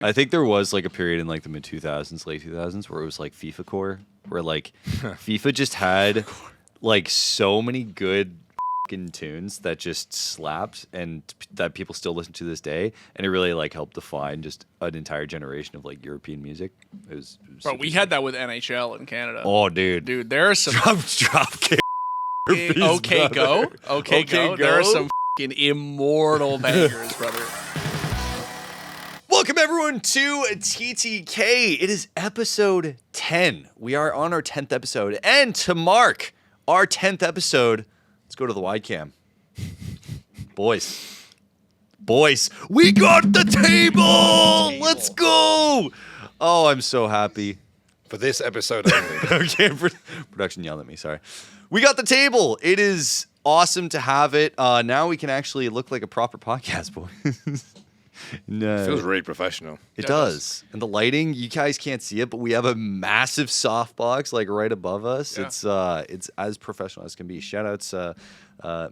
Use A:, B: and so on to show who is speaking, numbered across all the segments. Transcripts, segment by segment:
A: I think there was like a period in like the mid 2000s, late 2000s, where it was like FIFA core, where like FIFA just had like so many good tunes that just slapped and that people still listen to this day, and it really like helped define just an entire generation of like European music. It was
B: Bro, we had that with NHL in Canada.
A: Oh, dude,
B: there are some
A: drop kick.
B: Okay, go. There are some fucking immortal bangers, brother.
A: Welcome everyone to TTK. It is episode 10. We are on our 10th episode, and to mark our 10th episode, let's go to the wide cam. Boys, we got the table! Let's go! Oh, I'm so happy.
C: For this episode only.
A: Okay, production yelled at me, sorry. We got the table. It is awesome to have it. Now we can actually look like a proper podcast, boys. No.
C: It feels really professional.
A: It does. And the lighting, you guys can't see it, but we have a massive softbox like right above us. Yeah. It's as professional as can be. Shout outs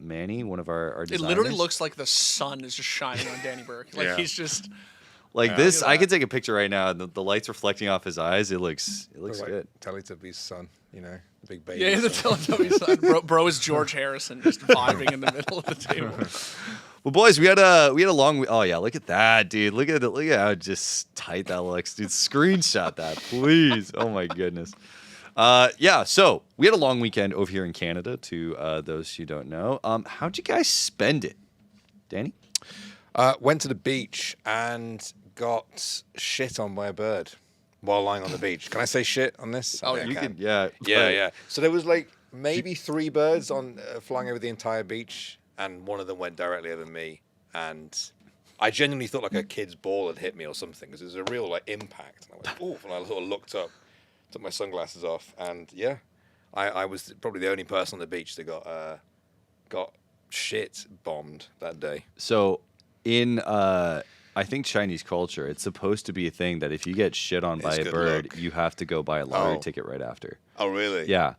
A: Manny, one of our designers.
B: It literally looks like the sun is just shining on Danny Burke. Like he's just
A: like this. I could take a picture right now, and the light's reflecting off his eyes. It looks good.
C: Teletubby's son, you know, the big baby.
B: Yeah, the Teletubby's son. Bro is George Harrison, just vibing in the middle of the table.
A: Well, boys, we had a long. Oh yeah, look at that, dude. Look at how just tight that looks, dude. Screenshot that, please. Oh my goodness. Yeah. So we had a long weekend over here in Canada. To those who don't know, how'd you guys spend it, Danny?
C: Went to the beach and got shit on by a bird while lying on the beach. Can I say shit on this?
A: Oh, you can. Yeah.
C: Yeah. So there was like maybe 3 birds on flying over the entire beach. And one of them went directly over me, and I genuinely thought like a kid's ball had hit me or something, because it was a real like impact. And I went, oof, and I sort of looked up, took my sunglasses off, and yeah, I was probably the only person on the beach that got shit bombed that day.
A: So in I think Chinese culture, it's supposed to be a thing that if you get shit on by a bird, you have to go buy a lottery ticket right after.
C: Oh, really?
A: Yeah.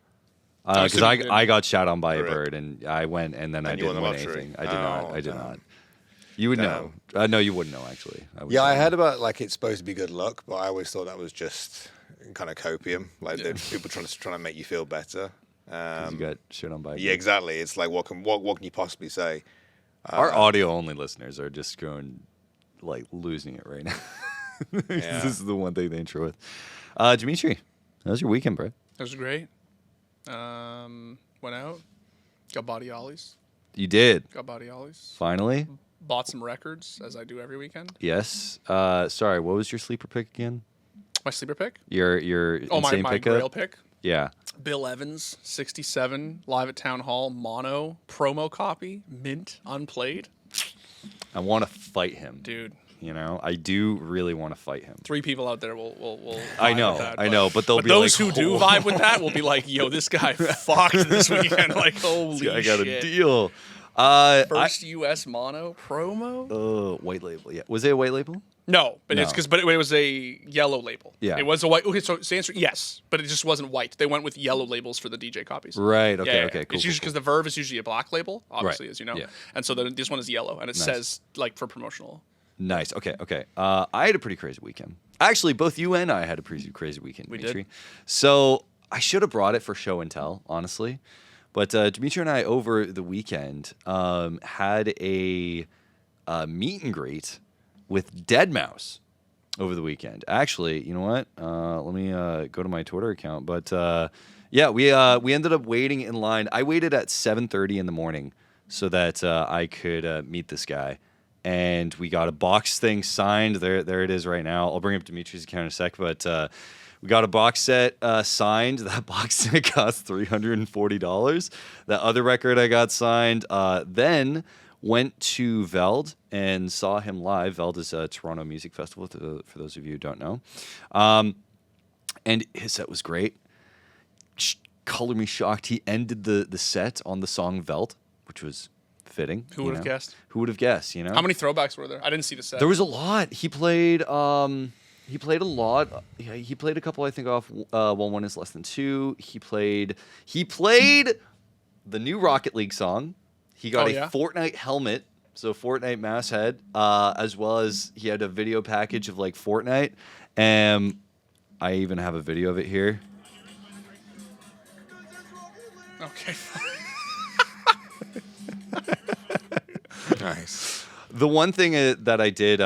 A: Because I got shot on by a bird, and I went, and then I didn't win anything. I did not. You would know. No, you wouldn't know, actually.
C: I heard about, like, it's supposed to be good luck, but I always thought that was just kind of copium. Like, people trying to make you feel better.
A: Because you got shit on by a bird.
C: Yeah, exactly. It's like, what can you possibly say?
A: Our audio-only listeners are just going, like, losing it right now. This is the one thing they intro with. Dimitri, how was your weekend, bro?
B: It was great. Went out, got body ollies.
A: You did?
B: Got body ollies.
A: Finally?
B: Bought some records, as I do every weekend.
A: Yes. Sorry, what was your sleeper pick again?
B: My sleeper pick?
A: Your insane
B: my
A: pickup?
B: grail pick?
A: Yeah.
B: Bill Evans, 67, live at Town Hall, mono, promo copy, mint, unplayed.
A: I want to fight him.
B: Dude.
A: You know, I do really want to fight him.
B: 3 people out there will
A: I know, but they'll be
B: those
A: like,
B: who do vibe with that will be like, yo, this guy fucked this weekend. Like, holy shit.
A: I got a deal.
B: First US mono promo?
A: White label. Yeah. Was it a white label?
B: No, but it was a yellow label.
A: Yeah.
B: It was a white. Okay, so the answer, yes, but it just wasn't white. They went with yellow labels for the DJ copies.
A: Right. Okay.
B: Yeah,
A: okay. Cool.
B: It's usually because the Verve is usually a black label, obviously,
A: Right.
B: as you know.
A: Yeah.
B: And so this one is yellow, and it says like for promotional.
A: Nice. Okay. I had a pretty crazy weekend. Actually, both you and I had a pretty crazy weekend, Dimitri.
B: Did.
A: So I should have brought it for show and tell, honestly. But Dimitri and I, over the weekend, had a meet and greet with Deadmau5 over the weekend. Actually, you know what? Let me go to my Twitter account. But we ended up waiting in line. I waited at 7:30 in the morning so that I could meet this guy. And we got a box thing signed. There it is right now. I'll bring up Dimitri's account in a sec, but we got a box set signed. That box set cost $340. That other record I got signed. Then went to Veld and saw him live. Veld is a Toronto music festival, for those of you who don't know. And his set was great. Color me shocked. He ended the set on the song Veld, which was fitting.
B: Who would have guessed?
A: Who would have guessed, you know?
B: How many throwbacks were there? I didn't see the set.
A: There was a lot. He played a lot. He played a couple, I think, off While One Is Less Than Two. He played the new Rocket League song. He got a Fortnite helmet So Fortnite mouse head, as well as he had a video package of like Fortnite, and I even have a video of it here.
B: Okay.
C: Nice.
A: The one thing that I did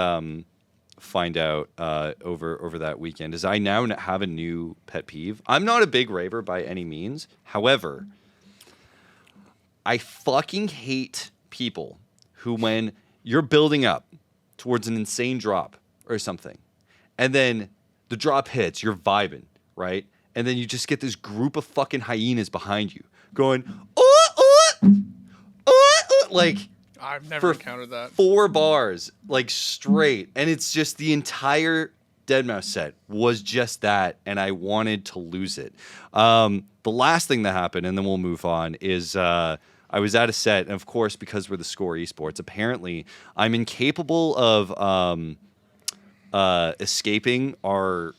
A: find out over that weekend is I now have a new pet peeve. I'm not a big raver by any means. However, I fucking hate people who, when you're building up towards an insane drop or something, and then the drop hits, you're vibing, right? And then you just get this group of fucking hyenas behind you going, like
B: I've never
A: for
B: encountered that.
A: 4 bars, like straight. And it's just the entire Deadmau5 set was just that, and I wanted to lose it. The last thing that happened, and then we'll move on, is I was at a set, and of course, because we're theScore esports, apparently I'm incapable of escaping our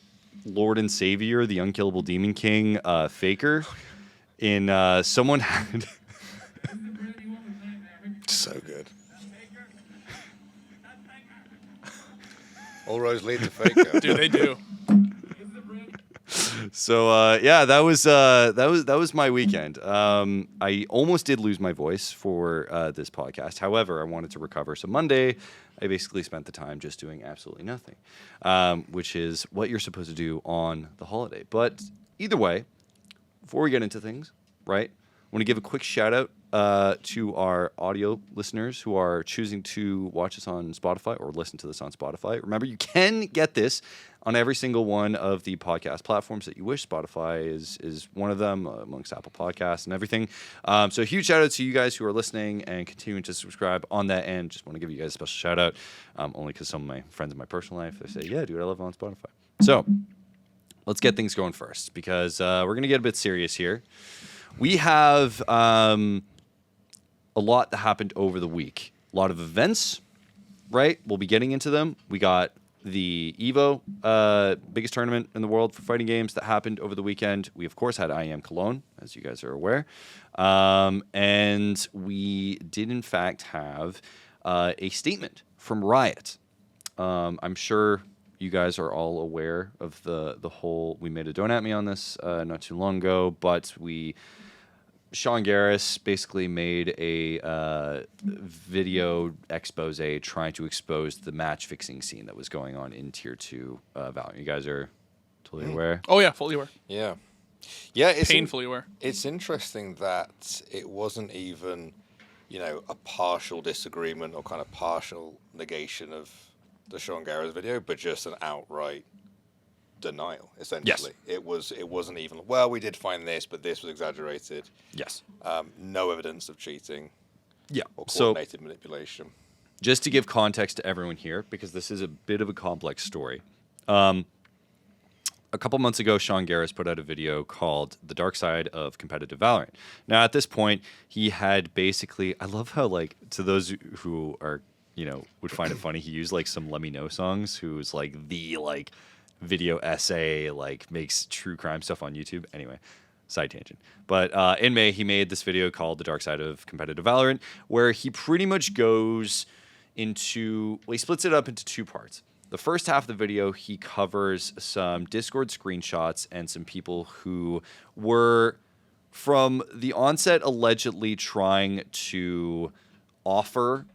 A: Lord and Savior, the unkillable Demon King, Faker. In someone had
C: So good. All roads lead to Faker.
B: Dude, they do.
A: So yeah, that was my weekend. I almost did lose my voice for this podcast. However, I wanted to recover. So Monday, I basically spent the time just doing absolutely nothing, which is what you're supposed to do on the holiday. But either way, before we get into things, right, I want to give a quick shout out to our audio listeners who are choosing to watch us on Spotify or listen to this on Spotify. Remember, you can get this on every single one of the podcast platforms that you wish. Spotify is one of them, amongst Apple Podcasts and everything. So a huge shout out to you guys who are listening and continuing to subscribe on that end. Just want to give you guys a special shout out, only because some of my friends in my personal life, they say, yeah, dude, I love it on Spotify. So let's get things going first, because we're going to get a bit serious here. We have a lot that happened over the week. A lot of events, right? We'll be getting into them. We got the EVO, biggest tournament in the world for fighting games, that happened over the weekend. We, of course, had IEM Cologne, as you guys are aware. And we did, in fact, have a statement from Riot. I'm sure you guys are all aware of the whole, we made a Don't At Me on this not too long ago, but Sean Garris basically made a video expose trying to expose the match fixing scene that was going on in Tier 2 Valorant. You guys are totally aware?
B: Oh, yeah, fully aware.
C: Yeah. Yeah, it's
B: Painfully aware.
C: It's interesting that it wasn't even, a partial disagreement or kind of partial negation of the Sean Garris video, but just an outright denial, essentially. Yes. It wasn't even, well, we did find this, but this was exaggerated.
A: Yes.
C: No evidence of cheating.
A: Yeah.
C: Or coordinated manipulation.
A: Just to give context to everyone here, because this is a bit of a complex story. A couple months ago, Sean Garris put out a video called The Dark Side of Competitive Valorant. Now, at this point, he had basically, I love how, like, to those who are, would find it funny, he used, like, some Let Me Know songs, who's, like, the, like, video essay, like, makes true crime stuff on YouTube. Anyway, side tangent. But in May, he made this video called The Dark Side of Competitive Valorant, where he pretty much goes into, well, he splits it up into 2 parts. The first half of the video, he covers some Discord screenshots and some people who were, from the onset, allegedly trying to offer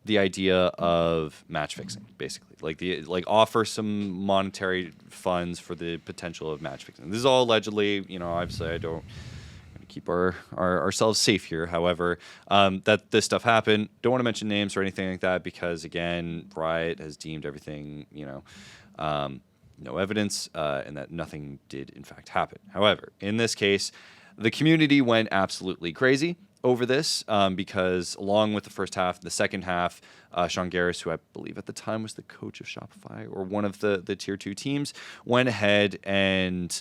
A: the idea of match fixing, basically, like offer some monetary funds for the potential of match fixing. This is all allegedly, obviously I don't keep ourselves safe here. However, that this stuff happened. Don't want to mention names or anything like that, because again, Riot has deemed everything, no evidence, and that nothing did in fact happen. However, in this case, the community went absolutely crazy over this, because along with the first half, the second half, Sean Garris, who I believe at the time was the coach of Shopify or one of the Tier 2 teams, went ahead and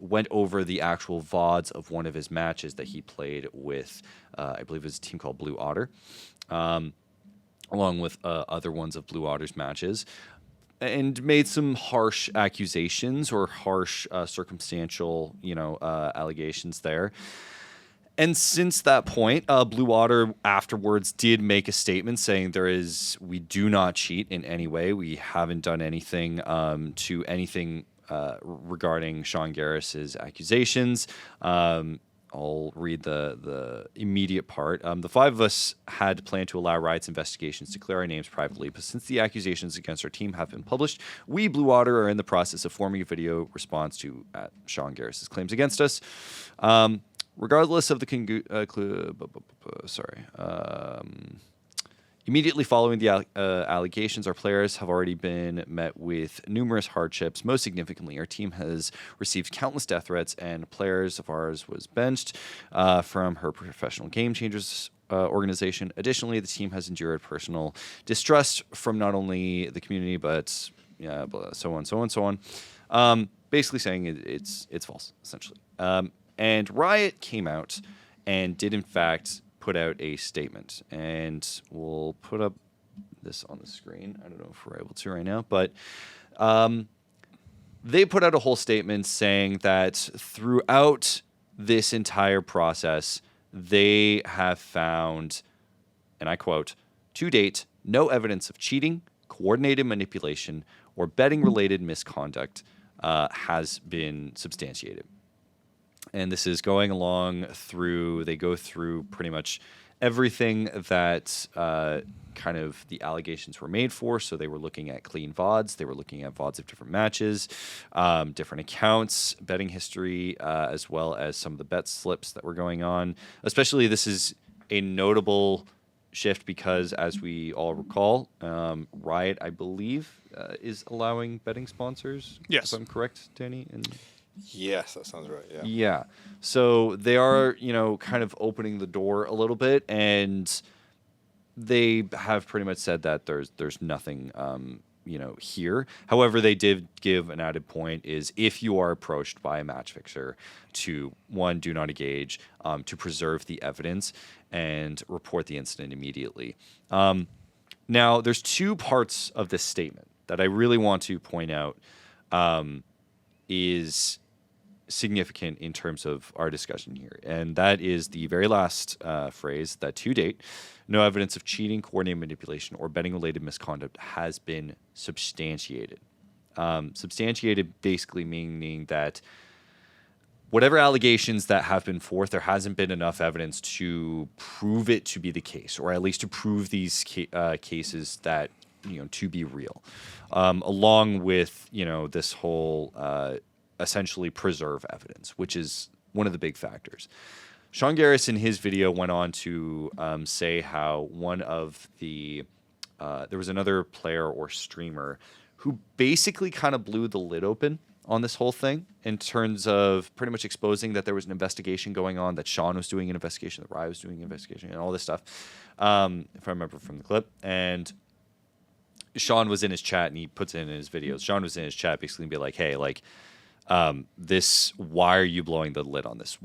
A: went over the actual VODs of one of his matches that he played with, I believe it was a team called Blue Otter, along with other ones of Blue Otter's matches, and made some harsh accusations or harsh circumstantial, allegations there. And since that point, Blue Water afterwards did make a statement saying we do not cheat in any way. We haven't done anything to anything regarding Sean Garris's accusations. I'll read the immediate part. The five of us had planned to allow Riot's investigations to clear our names privately, but since the accusations against our team have been published, we, Blue Water, are in the process of forming a video response to Sean Garris's claims against us. Regardless of the immediately following the allegations, our players have already been met with numerous hardships. Most significantly, our team has received countless death threats, and players of ours was benched from her professional Game Changers organization. Additionally, the team has endured personal distrust from not only the community, but so on. Basically saying it's false, essentially. And Riot came out and did, in fact, put out a statement. And we'll put up this on the screen. I don't know if we're able to right now. But they put out a whole statement saying that throughout this entire process, they have found, and I quote, to date, no evidence of cheating, coordinated manipulation, or betting-related misconduct has been substantiated. And this is going along through, they go through pretty much everything that kind of the allegations were made for. So they were looking at clean VODs. They were looking at VODs of different matches, different accounts, betting history, as well as some of the bet slips that were going on. Especially this is a notable shift because, as we all recall, Riot, I believe, is allowing betting sponsors.
B: Yes.
A: If I'm correct, Danny?
C: Yes, that sounds right. Yeah.
A: Yeah. So they are, kind of opening the door a little bit, and they have pretty much said that there's nothing, here. However, they did give an added point is if you are approached by a match fixer to, one, do not engage, to preserve the evidence and report the incident immediately. Now, there's two parts of this statement that I really want to point out is significant in terms of our discussion here. And that is the very last phrase, that to date, no evidence of cheating, coordinated manipulation, or betting-related misconduct has been substantiated. Substantiated basically meaning that whatever allegations that have been forth, there hasn't been enough evidence to prove it to be the case, or at least to prove these cases that, to be real. Along with, this whole essentially preserve evidence, which is one of the big factors. Sean Garris in his video went on to say how one of the there was another player or streamer who basically kind of blew the lid open on this whole thing in terms of pretty much exposing that there was an investigation going on, that Sean was doing an investigation, that Riot was doing an investigation, and all this stuff, if I remember from the clip. And Sean was in his chat, and he puts it in his videos. Sean was in his chat basically and be like, hey, why are you blowing the lid on this?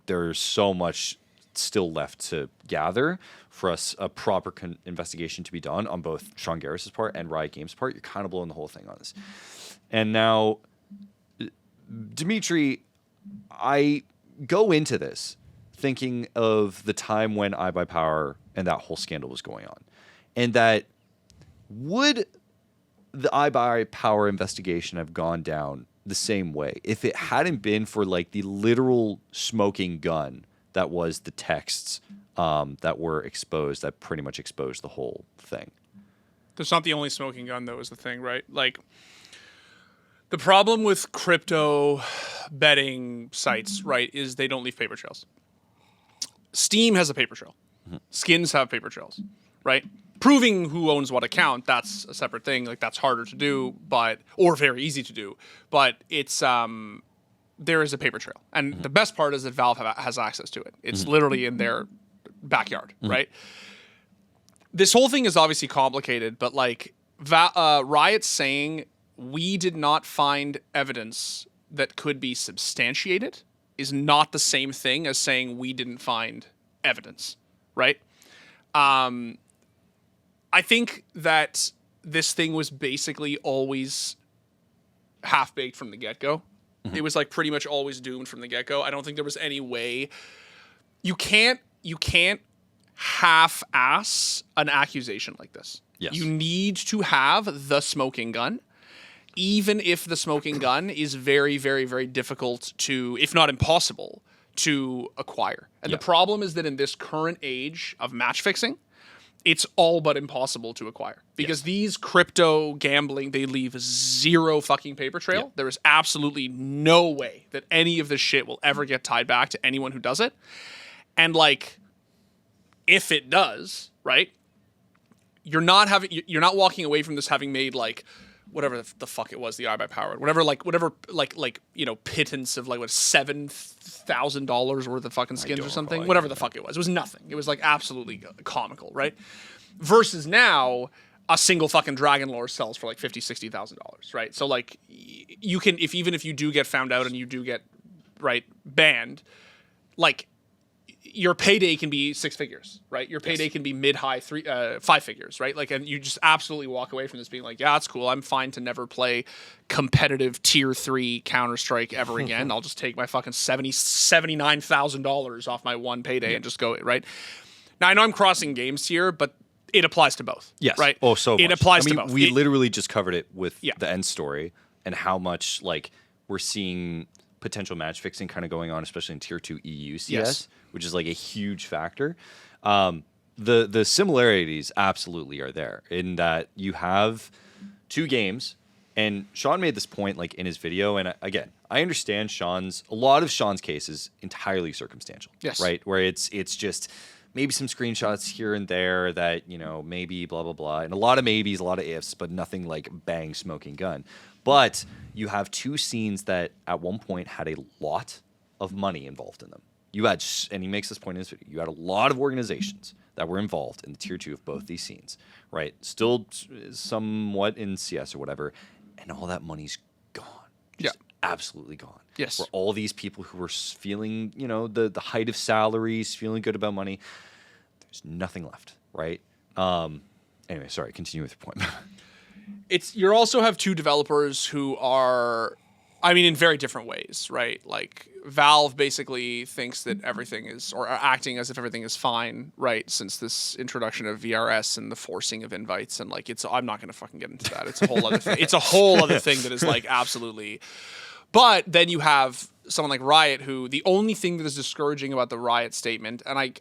A: There's so much still left to gather for us, a proper investigation to be done on both Sean Garris's part and Riot Games' part. You're kind of blowing the whole thing on this. And now, Dimitri, I go into this thinking of the time when iBuyPower and that whole scandal was going on. And that would the iBuyPower investigation have gone down the same way if it hadn't been for the literal smoking gun that was the texts that were exposed, that pretty much exposed the whole thing?
B: That's not the only smoking gun, though, is the thing, right? The problem with crypto betting sites, right, is they don't leave paper trails. Steam has a paper trail. Mm-hmm. Skins have paper trails, right? Proving who owns what account, that's a separate thing. That's harder to do, or very easy to do. But it's there is a paper trail, and the best part is that Valve has access to it. It's literally in their backyard, right? This whole thing is obviously complicated, but Riot saying we did not find evidence that could be substantiated is not the same thing as saying we didn't find evidence, right? I think that this thing was basically always half-baked from the get-go. Mm-hmm. It was pretty much always doomed from the get-go. I don't think there was any way you can't half-ass an accusation like this.
A: Yes.
B: You need to have the smoking gun, even if the smoking gun is very, very, very difficult to, if not impossible, to acquire. And the problem is that in this current age of match fixing, it's all but impossible to acquire because these crypto gambling, they leave zero fucking paper trail. There is absolutely no way that any of this shit will ever get tied back to anyone who does it. And like, if it does, right, you're not walking away from this having made like whatever the fuck it was, the iBuyPower, whatever pittance of like what $7,000 worth of fucking skins or something, whatever the fuck it was. It was nothing. It was like absolutely comical, right? Versus now, a single fucking Dragon Lore sells for like $50,000-$60,000, right? So like, you can even if you do get found out and you do get banned, like, your payday can be 6 figures, right? Your payday can be mid-high 5 figures, right? Like, and you just absolutely walk away from this being like, yeah, that's cool. I'm fine to never play competitive tier 3 Counter-Strike ever again. I'll just take my fucking $79,000 off my one payday and just go, right? Now, I know I'm crossing games here, but it applies to both.
A: Yes.
B: Right?
A: Oh, so much.
B: It applies to both.
A: We literally just covered it with the end story and how much, like, we're seeing potential match fixing kind of going on, especially in tier 2 EU CS, which is like a huge factor. The similarities absolutely are there in that you have 2 games, and Sean made this point like in his video. And again, I understand a lot of Sean's case is entirely circumstantial, right? Where it's just maybe some screenshots here and there that, maybe blah, blah, blah. And a lot of maybes, a lot of ifs, but nothing like bang smoking gun. But you have 2 scenes that at one point had a lot of money involved in them. You had, and he makes this point in his video, you had a lot of organizations that were involved in the tier 2 of both these scenes, right? Still somewhat in CS or whatever, and all that money's gone. Just absolutely gone.
B: Yes.
A: For all these people who were feeling, the height of salaries, feeling good about money, there's nothing left, right? Anyway, sorry, continue with your point.
B: You also have 2 developers who are, I mean, in very different ways, right? Like, Valve basically thinks that everything is, or are acting as if everything is fine, right? Since this introduction of VRS and the forcing of invites, and like, I'm not going to fucking get into that. It's a whole other thing. It's a whole other thing that is like absolutely. But then you have someone like Riot, who the only thing that is discouraging about the Riot statement, and I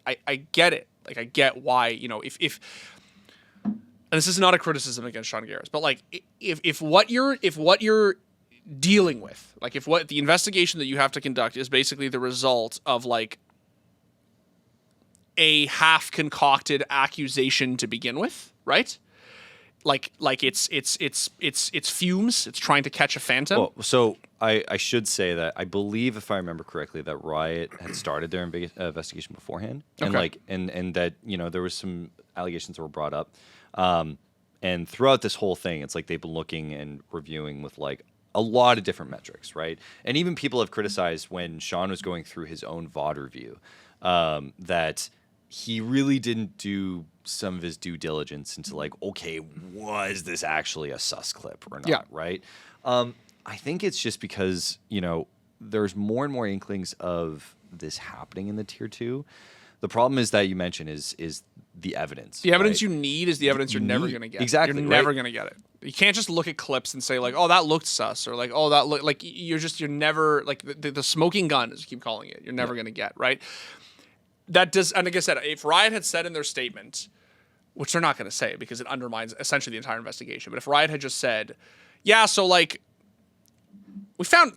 B: get it. Like, I get why, if and this is not a criticism against Sean Garris, but like, if what you're dealing with, like, if what the investigation that you have to conduct is basically the result of like a half concocted accusation to begin with, right? Like it's fumes. It's trying to catch a phantom.
A: Well, so I should say that I believe, if I remember correctly, that Riot had started their investigation beforehand, and and that there was some allegations that were brought up, and throughout this whole thing, it's like they've been looking and reviewing with like a lot of different metrics, right? And even people have criticized when Sean was going through his own VOD review that he really didn't do some of his due diligence into like, okay, was this actually a sus clip or not, right? I think it's just because, there's more and more inklings of this happening in the tier 2. The problem is that you mentioned is the evidence.
B: The evidence you need is the evidence you're never going to get.
A: Exactly.
B: You're never going to get it. You can't just look at clips and say like, oh, that looked sus, or like, oh, that looked like you're never like the smoking gun, as you keep calling it. You're never going to get, right? That does, and like I said, if Riot had said in their statement, which they're not going to say because it undermines essentially the entire investigation, but if Riot had just said, yeah, so like, we found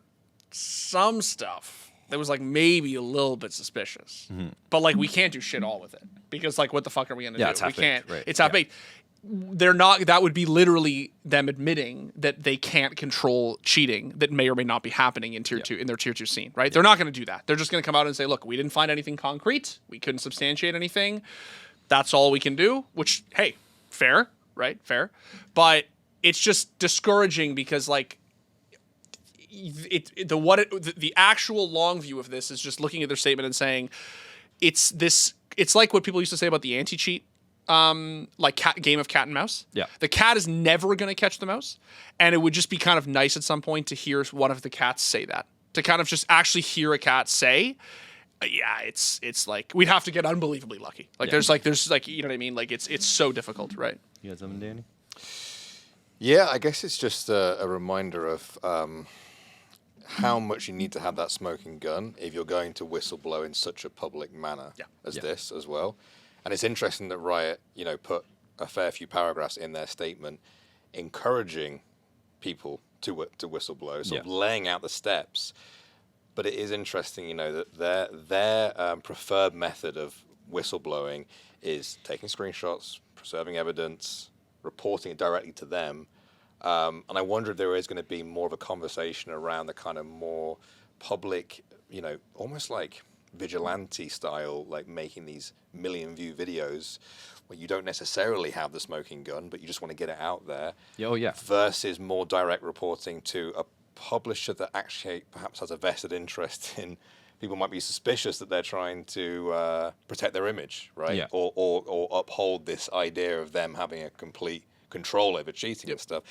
B: some stuff that was like maybe a little bit suspicious, but like we can't do shit all with it because like what the fuck are we going to do? We can't. Right. It's half-baked. They're not. That would be literally them admitting that they can't control cheating that may or may not be happening in tier 2 in their tier 2 scene. Right? They're not going to do that. They're just going to come out and say, "Look, we didn't find anything concrete. We couldn't substantiate anything. That's all we can do." Which, hey, fair, right? Fair, but it's just discouraging because like the actual long view of this is just looking at their statement and saying it's like what people used to say about the anti-cheat game of cat and mouse.
A: Yeah.
B: The cat is never going to catch the mouse, and it would just be kind of nice at some point to hear one of the cats say that, to kind of just actually hear a cat say, yeah, it's like we'd have to get unbelievably lucky. Like there's like you know what I mean? Like it's so difficult, right?
A: You got something, Danny?
C: Yeah, I guess it's just a reminder of how much you need to have that smoking gun if you're going to whistleblow in such a public manner as this as well. And it's interesting that Riot, put a fair few paragraphs in their statement encouraging people to whistleblow, sort of laying out the steps. But it is interesting, that their preferred method of whistleblowing is taking screenshots, preserving evidence, reporting it directly to them. And I wonder if there is going to be more of a conversation around the kind of more public, almost like vigilante style, like making these million-view videos where you don't necessarily have the smoking gun, but you just want to get it out there.
A: Oh, yeah.
C: Versus more direct reporting to a publisher that actually perhaps has a vested interest in. People might be suspicious that they're trying to protect their image, right?
A: Yeah.
C: Or uphold this idea of them having a complete control over cheating and stuff.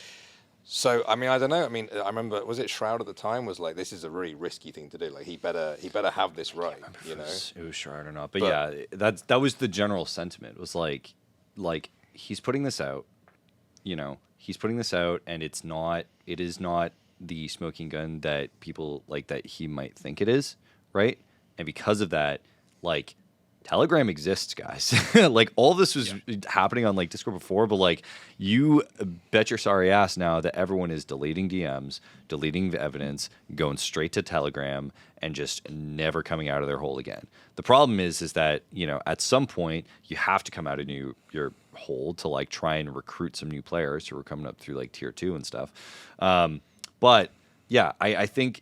C: So, I mean, I don't know. I mean, I remember, was it Shroud at the time was like, this is a really risky thing to do. Like, he better have this right,
A: It was Shroud or not. But yeah, that was the general sentiment. It was like he's putting this out, and it is not the smoking gun that people like that he might think it is, right? And because of that, like, Telegram exists, guys. Like, all this was happening on like Discord before, but like, you bet your sorry ass now that everyone is deleting DMs, deleting the evidence, going straight to Telegram, and just never coming out of their hole again. The problem is that at some point you have to come out of your hole to like try and recruit some new players who are coming up through like tier 2 and stuff. But yeah, I think.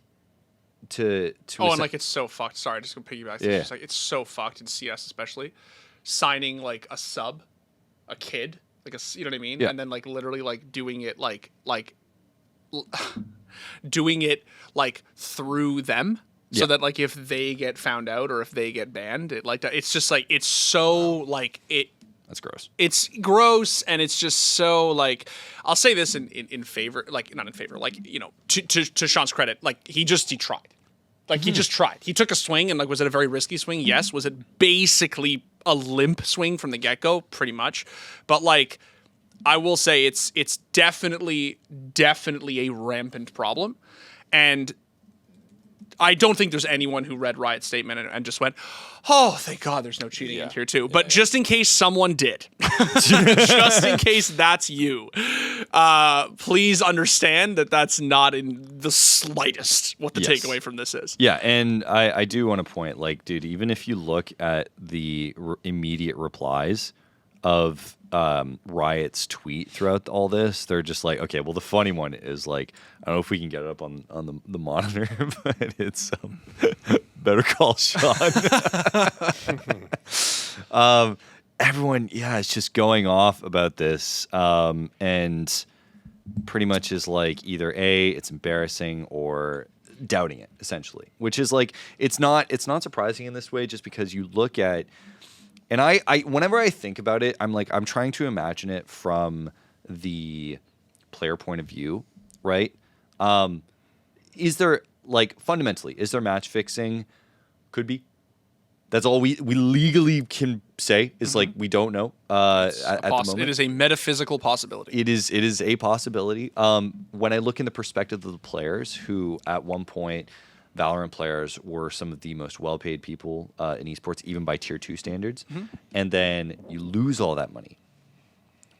A: And
B: like it's so fucked. Sorry, just gonna piggyback.
A: Yeah.
B: It's just like it's so fucked in CS, especially signing like a sub, a kid, like you know what I mean, and then like literally like doing it doing it like through them, so that like if they get found out or if they get banned, it's just like it's so like it.
A: That's gross. It's
B: gross, and it's just so like I'll say this in favor, like not in favor, like to Sean's credit, like he tried. Like, he just tried. He took a swing, and, like, was it a very risky swing? Yes. Was it basically a limp swing from the get-go? Pretty much. But, like, I will say it's definitely a rampant problem. And I don't think there's anyone who read Riot's statement and just went, oh, thank God there's no cheating in tier 2. But just in case someone did, just in case that's you, please understand that that's not in the slightest what the takeaway from this is.
A: Yeah, and I do want to point, like, dude, even if you look at the immediate replies of Riot's tweet throughout all this, they're just like, okay, well, the funny one is like, I don't know if we can get it up on the monitor, but it's better call Sean. Everyone, is just going off about this, and pretty much is like either A, it's embarrassing, or doubting it, essentially, which is like, it's not surprising in this way, just because you look at. And I whenever I think about it, I'm trying to imagine it from the player point of view, right? Is there, like, fundamentally, is there match fixing? Could be. That's all we legally can say is like, we don't know at the moment.
B: It is a metaphysical possibility.
A: It is a possibility. When I look in the perspective of the players who at one point, Valorant players were some of the most well-paid people in esports, even by tier 2 standards. And then you lose all that money.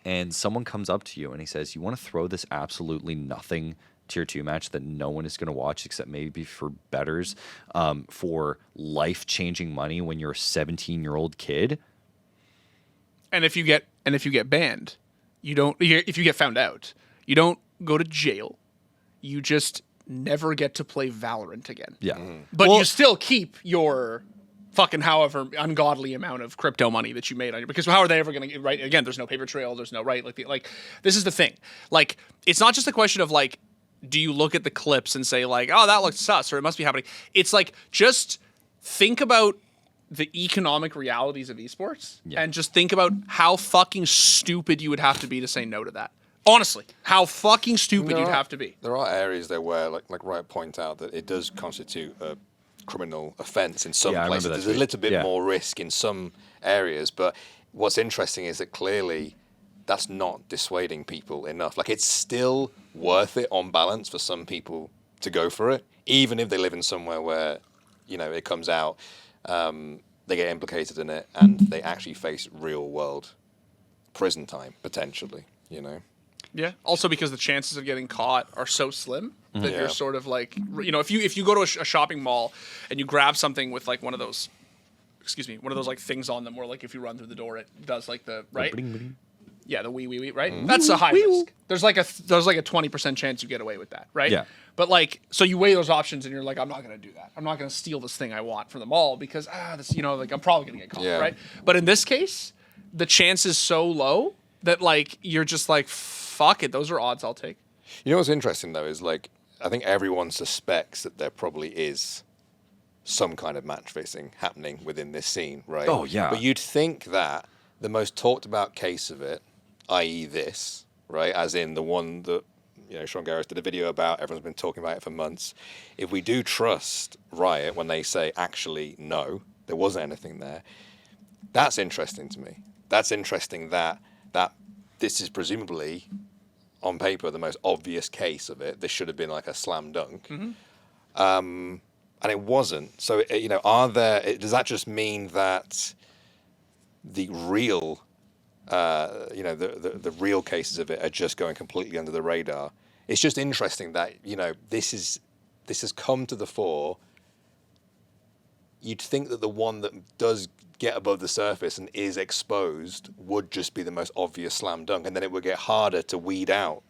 A: And someone comes up to you and he says, you want to throw this absolutely nothing tier 2 match that no one is going to watch except maybe for bettors for life-changing money when you're a 17-year-old kid?
B: And if you get banned, if you get found out, you don't go to jail. You just never get to play Valorant again.
A: Yeah.
B: But you still keep your fucking however ungodly amount of crypto money that you made on your, because how are they ever going to, right? Again, there's no paper trail, there's no, right? Like this is the thing. Like, it's not just a question of like, do you look at the clips and say like, oh, that looks sus, or it must be happening. It's like, just think about the economic realities of esports and just think about how fucking stupid you would have to be to say no to that. Honestly, how fucking stupid you'd have to be.
C: There are areas there where, like Riot point out, that it does constitute criminal offence in some
A: Yeah, I remember
C: places.
A: that
C: There's
A: tweet.
C: a little bit
A: Yeah.
C: more risk in some areas, but what's interesting is that clearly that's not dissuading people enough. Like, it's still worth it on balance for some people to go for it, even if they live in somewhere where, you know, it comes out, they get implicated in it, and they actually face real world prison time potentially. You know.
B: Yeah. Also, because the chances of getting caught are so slim that
C: Yeah.
B: you're sort of like, you know, if you go to a shopping mall and you grab something with like one of those, like things on them, where like if you run through the door, it does like the right.
A: Bling, bling.
B: Yeah, the wee, right? That's a high risk. There's like a 20% chance you get away with that, right?
A: Yeah.
B: But like, so you weigh those options and you're like, I'm not gonna do that. I'm not gonna steal this thing I want from the mall because this, you know, like I'm probably gonna get caught,
C: Yeah.
B: right? But in this case, the chance is so low that like you're just like, fuck it, those are odds I'll take.
C: You know what's interesting though is like I think everyone suspects that there probably is some kind of match fixing happening within this scene, right?
A: Oh, yeah.
C: But you'd think that the most talked about case of it, i.e. this, right, as in the one that, you know, Sean Garris did a video about, everyone's been talking about it for months. If we do trust Riot when they say actually no, there wasn't anything there, that's interesting to me. That's interesting that this is presumably on paper the most obvious case of it. This should have been like a slam dunk. And it wasn't. So, you know, does that just mean that the real, you know, the real cases of it are just going completely under the radar? It's just interesting that, you know, this has come to the fore. You'd think that the one that does get above the surface and is exposed would just be the most obvious slam dunk, and then it would get harder to weed out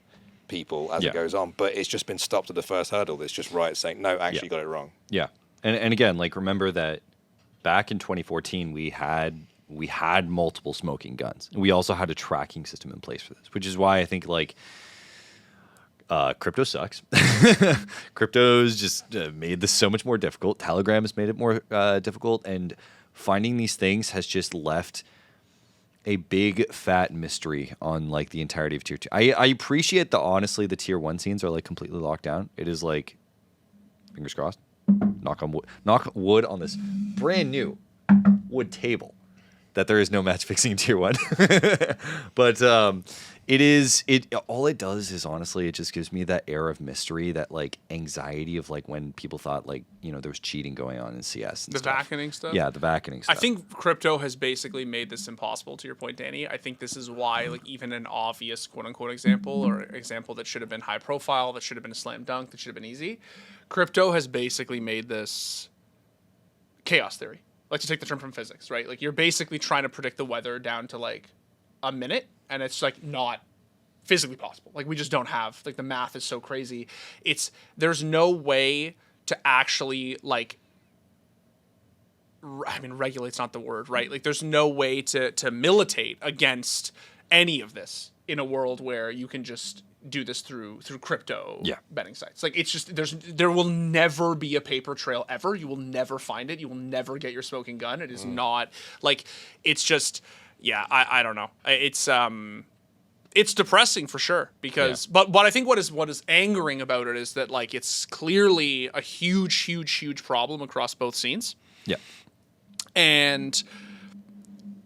C: people as it goes on. But it's just been stopped at the first hurdle. It's just Riot saying, no, actually you got it wrong.
A: Yeah. And again, like, remember that back in 2014, we had multiple smoking guns. And we also had a tracking system in place for this, which is why I think, like, crypto sucks. Crypto's just made this so much more difficult. Telegram has made it more difficult. And finding these things has just left a big fat mystery on like the entirety of tier 2. I appreciate that honestly the tier 1 scenes are like completely locked down. It is like, fingers crossed, knock wood on this brand new wood table that there is no match fixing in tier 1. But all it does is honestly it just gives me that air of mystery, that like anxiety of like when people thought like, you know, there was cheating going on in CS and
B: The
A: stuff.
B: vacuuming stuff?
A: Yeah, the vacuuming stuff.
B: I think crypto has basically made this impossible, to your point, Danny. I think this is why, like, even an obvious quote-unquote example, or example that should have been high profile, that should have been a slam dunk, that should have been easy, crypto has basically made this chaos theory. Like, to take the term from physics, right? Like, you're basically trying to predict the weather down to, like, a minute, and it's, like, not physically possible. Like, we just don't have, like, the math is so crazy. There's no way to actually, like, I mean, regulate's not the word, right? Like, there's no way to militate against any of this in a world where you can just do this through crypto betting sites. Like, it's just, there will never be a paper trail ever. You will never find it. You will never get your smoking gun. It is not, like, it's just, yeah, I don't know. It's depressing for sure, because but I think what is angering about it is that, like, it's clearly a huge problem across both scenes.
A: Yeah.
B: And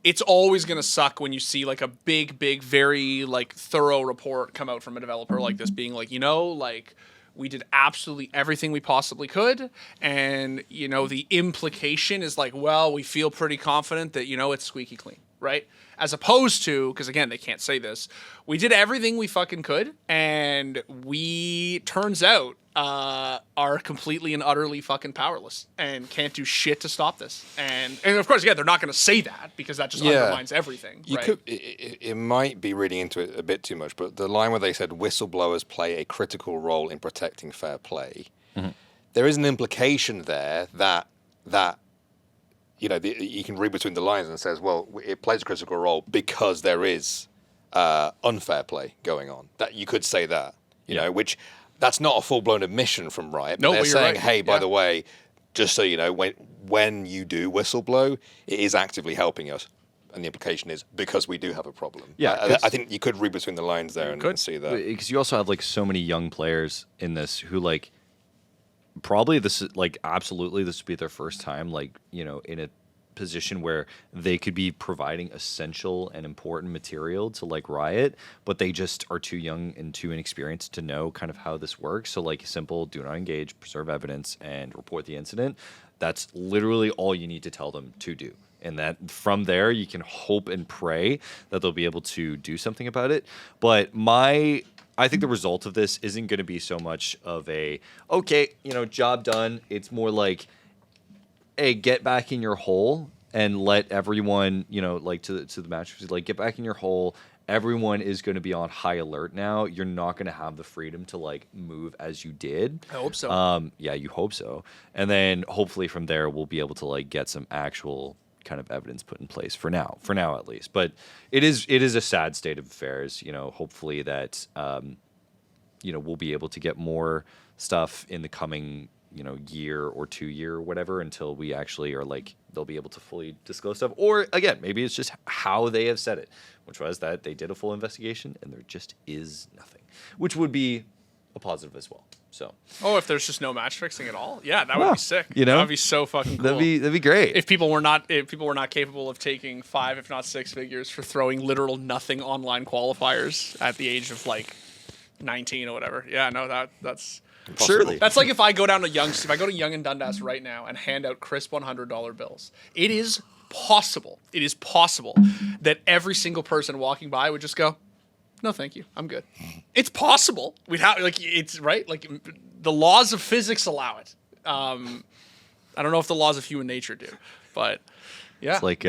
B: it's always going to suck when you see, like, a big, very, like, thorough report come out from a developer like this, being like, you know, like, we did absolutely everything we possibly could. And, you know, the implication is like, well, we feel pretty confident that, you know, it's squeaky clean, right? As opposed to, because again, they can't say this, we did everything we fucking could, and we, turns out, are completely and utterly fucking powerless and can't do shit to stop this. And of course, yeah, they're not going to say that, because that just undermines everything.
C: You
B: right?
C: it might be reading into it a bit too much, but the line where they said whistleblowers play a critical role in protecting fair play, there is an implication there that you know, you can read between the lines and says, well, it plays a critical role because there is unfair play going on. That you could say that, you know, which that's not a full-blown admission from Riot. But
B: No,
C: they're
B: but you're
C: saying,
B: right.
C: hey, by the way, just so you know, when you do whistleblow, it is actively helping us. And the implication is because we do have a problem.
A: Yeah,
C: I think you could read between the lines there and see that.
A: Because you also have like so many young players in this who like probably this is like absolutely this would be their first time like, you know, in a position where they could be providing essential and important material to like Riot, but they just are too young and too inexperienced to know kind of how this works. So like simple, do not engage, preserve evidence, and report the incident. That's literally all you need to tell them to do. And that from there, you can hope and pray that they'll be able to do something about it. But I think the result of this isn't going to be so much of a, okay, you know, job done. It's more like, hey, get back in your hole and let everyone, you know, like to the match, like get back in your hole. Everyone is going to be on high alert now. You're not going to have the freedom to like move as you did.
B: I hope so.
A: Yeah, you hope so. And then hopefully from there, we'll be able to like get some actual kind of evidence put in place for now at least. But it is a sad state of affairs. You know, hopefully that, you know, we'll be able to get more stuff in the coming, you know, year or 2 year or whatever until we actually are like they'll be able to fully disclose stuff. Or again, maybe it's just how they have said it, which was that they did a full investigation and there just is nothing, which would be a positive as well. So
B: if there's just no match fixing at all, yeah, that would be sick.
A: You know,
B: that would be so fucking cool.
A: That'd be great.
B: If people were not capable of taking 5, if not 6 figures for throwing literal nothing online qualifiers at the age of like 19 or whatever. Yeah, no, that's.
A: Surely.
B: That's like if I go to Young and Dundas right now and hand out crisp $100 bills. It is possible that every single person walking by would just go, "No, thank you. I'm good." It's possible. We'd have like it's right. Like the laws of physics allow it. I don't know if the laws of human nature do, but yeah.
A: It's like